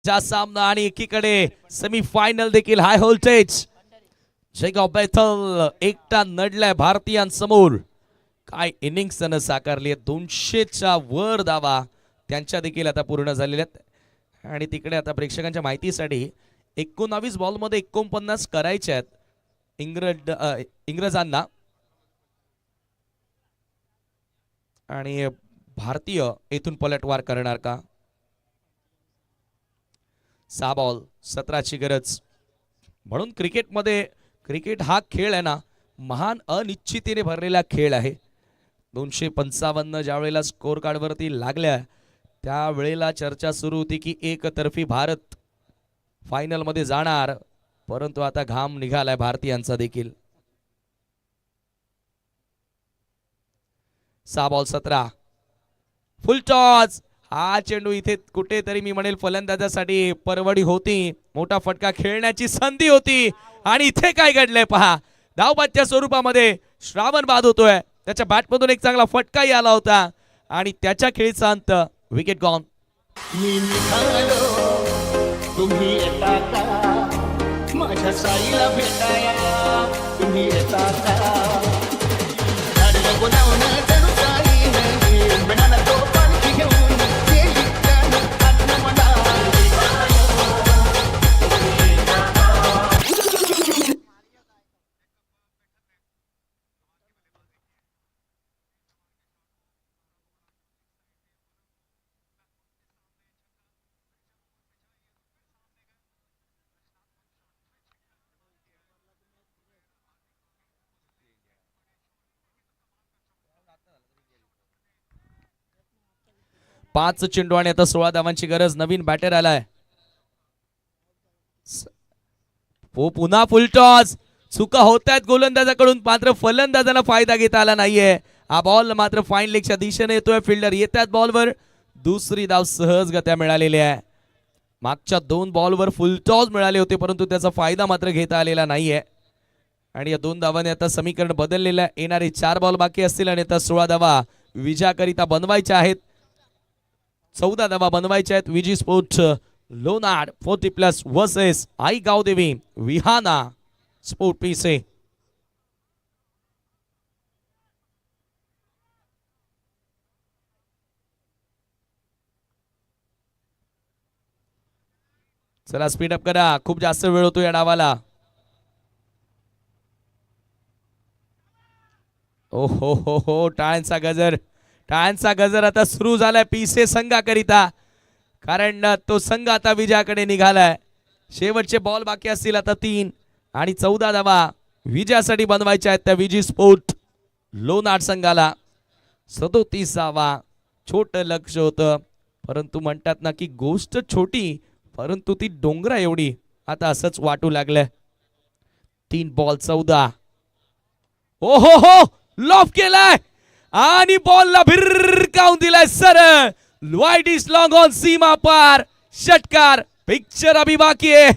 चा सामना आणि एकीकडे सेमी फायनल देखील हाय व्होल्टेज. जयगाव बेथल एकटा नडलाय भारतीयांसमोर. काय इनिंग्स त्यानं साकारली आहे. 200च्या वर धावा त्यांच्या देखील आता पूर्ण झालेल्या आहेत. आणि तिकडे आता प्रेक्षकांच्या माहितीसाठी 19 बॉलमध्ये 49 करायचे आहेत इंग्रजांना. आणि भारतीय येथून पलटवार करणार का? 6 बॉल 17ची गरज. म्हणून क्रिकेट हा खेळ आहे ना, महान अनिश्चिततेने भरलेला खेळ आहे. 255 ज्या वेळेला स्कोर कार्डवरती लागल्या त्यावेळेला चर्चा सुरू होती की एकतर्फी भारत फायनल मध्ये जाणार, परंतु आता घाम निघालाय भारतीयांचा देखील. 6 बॉल 17 फुल टॉस. हा चेंडू इथे कुठेतरी मी म्हणेल फलंदाजासाठी परवडी होती. मोठा फटका खेळण्याची संधी होती आणि इथे काय घडलंय पहा. धावबादच्या स्वरूपामध्ये श्रावण बाद होतोय. त्याच्या बॅटमधून एक चांगला फटकाही आला होता आणि त्याच्या खेळीचा अंत. Wicket gone. मी निघालो तुम्ही येता का माझ्या साईला भेटाया तुम्ही येता का झाडलं गुलावणं जणू काही नाही म्हणाला तो पालखी घेऊन गेली त्यानं आत्ममना. पाच चेंडू आणि आता 16 धावांची गरज. नवीन बॅटर आलाय. पुन्हा फुल टॉस. चुका होत आहेत गोलंदाजाकडून, मात्र फलंदाजाला फायदा घेता आला नाहीये. हा बॉल मात्र फाईन लेगच्या दिशेने येतोय. फिल्डर येतात बॉलवर. दुसरी धाव सहजगत्या मिळालेली आहे. मागच्या 2 बॉलवर फुल टॉस मिळाले होते, परंतु त्याचा फायदा मात्र घेता आलेला नाहीये. आणि या 2 धावांनी आता समीकरण बदललेलं आहे. येणारे 4 बॉल बाकी असतील आणि आता 16 धावा विजयाकरिता बनवायच्या आहेत. 14 धावा बनवायच्या आहेत. विजी स्पोर्ट्स लोणार 40+ वर्सेस आई गावदेवी विहाना स्पोर्ट पीसे. चला स्पीड अप करा, खूप जास्त वेळ होतो या डावाला. ओ हो हो हो, टाळ्यांचा गजर आता सुरू झालाय पीसे संघाकरिता, कारण तो संघ आता विजयाकडे निघालाय. शेवटचे बॉल बाकी असतील आता 3 आणि 14 धावा विजयासाठी बनवायच्या आहेत त्या विजी स्पोर्ट लोणार संघाला. 37 धावा. छोट लक्ष होतं, परंतु म्हणतात ना की गोष्ट छोटी परंतु ती डोंगरा एवढी. आता असंच वाटू लागलंय. 3 बॉल 14. ओ हो हो, लॉफ केलाय आणि बॉलला भिरकावून दिलाय सरळ. वाईड इज लॉंग ऑन सीमा पार. षटकार. पिक्चर अभी बाकी है.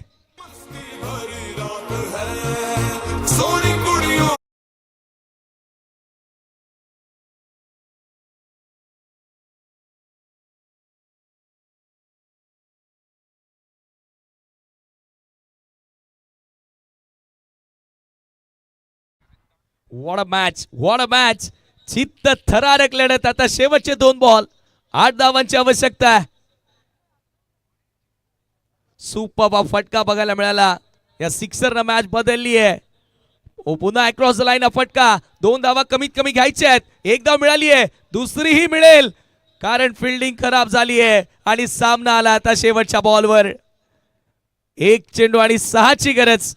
What a match. चित्त थरारक लढत. आता शेवटचे 2 बॉल, 8 धावांची आवश्यकता आहे. सुपर फटका बघायला मिळाला. या सिक्सरनं मॅच बदलली आहे. पुन्हा अक्रॉस द लाईन फटका. 2 धावा कमीत कमी घ्यायच्या आहेत. 1 धाव मिळाली आहे, दुसरीही मिळेल, कारण फिल्डिंग खराब झाली आहे आणि सामना आला आता शेवटच्या बॉलवर. 1 चेंडू आणि 6ची गरज.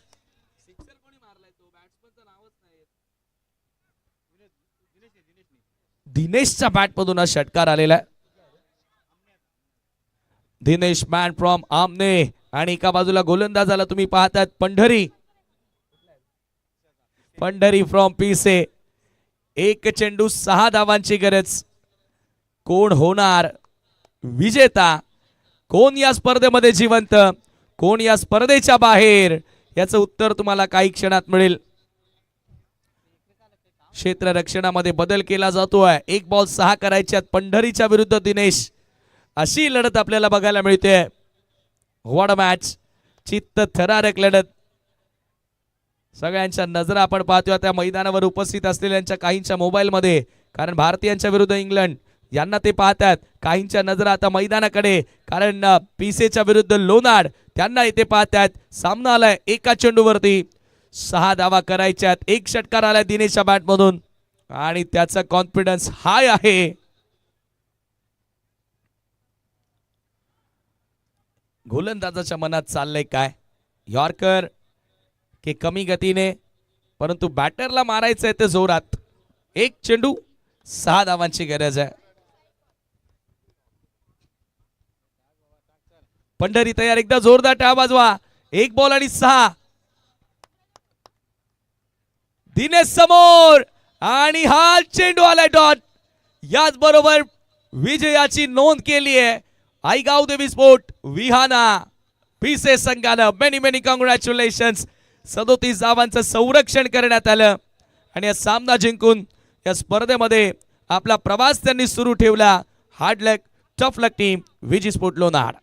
दिनेशच्या बॅटमधून हा षटकार आलेला आहे. दिनेश मॅन फ्रॉम आमने. आणि एका बाजूला गोलंदाजाला तुम्ही पाहतात पंढरी फ्रॉम पीसे. 1 चेंडू 6 धावांची गरज. कोण होणार विजेता? कोण या स्पर्धेमध्ये जिवंत, कोण या स्पर्धेच्या बाहेर? याचं उत्तर तुम्हाला काही क्षणात मिळेल. क्षेत्ररक्षणामध्ये बदल केला जातोय. 1 बॉल 6 करायच्यात पंढरीच्या विरुद्ध दिनेश. अशी लढत आपल्याला बघायला मिळते. What a match. चित्त थरारक लढत. सगळ्यांच्या नजरा आपण पाहतोय त्या मैदानावर उपस्थित असलेल्यांच्या काहींच्या मोबाईलमध्ये, कारण भारतीयांच्या विरुद्ध इंग्लंड यांना ते पाहतात. काहींच्या नजरा आता मैदानाकडे, कारण पीसेच्या विरुद्ध लोनाड त्यांना इथे पाहतात. सामना आलाय एका चेंडूवरती. 6 धावा करायच्यात. एक षटकार आलाय दिनेशच्या बॅटमधून आणि त्याचा कॉन्फिडन्स हाय आहे. गोलंदाजाच्या मनात चाललंय काय, यॉर्कर की कमी गतीने, परंतु बॅटरला मारायचं आहे ते जोरात. एक चेंडू 6 धावांची गरज आहे. पंढरी तयार, एकदा जोरदार टाळ्या वाजवा. 1 बॉल आणि 6. दिनेश समोर आणि हा चेंडू आलाय डॉट. याच बरोबर विजयाची नोंद केली आहे आईगाव देवी स्पोर्ट विहाना पीसे संघानं. Many many congratulations. 37 धावांचं संरक्षण करण्यात आलं आणि हा सामना जिंकून या स्पर्धेमध्ये आपला प्रवास त्यांनी सुरू ठेवला. हार्ड लक, टफ लक टीम विजी स्पोर्ट लोनाड.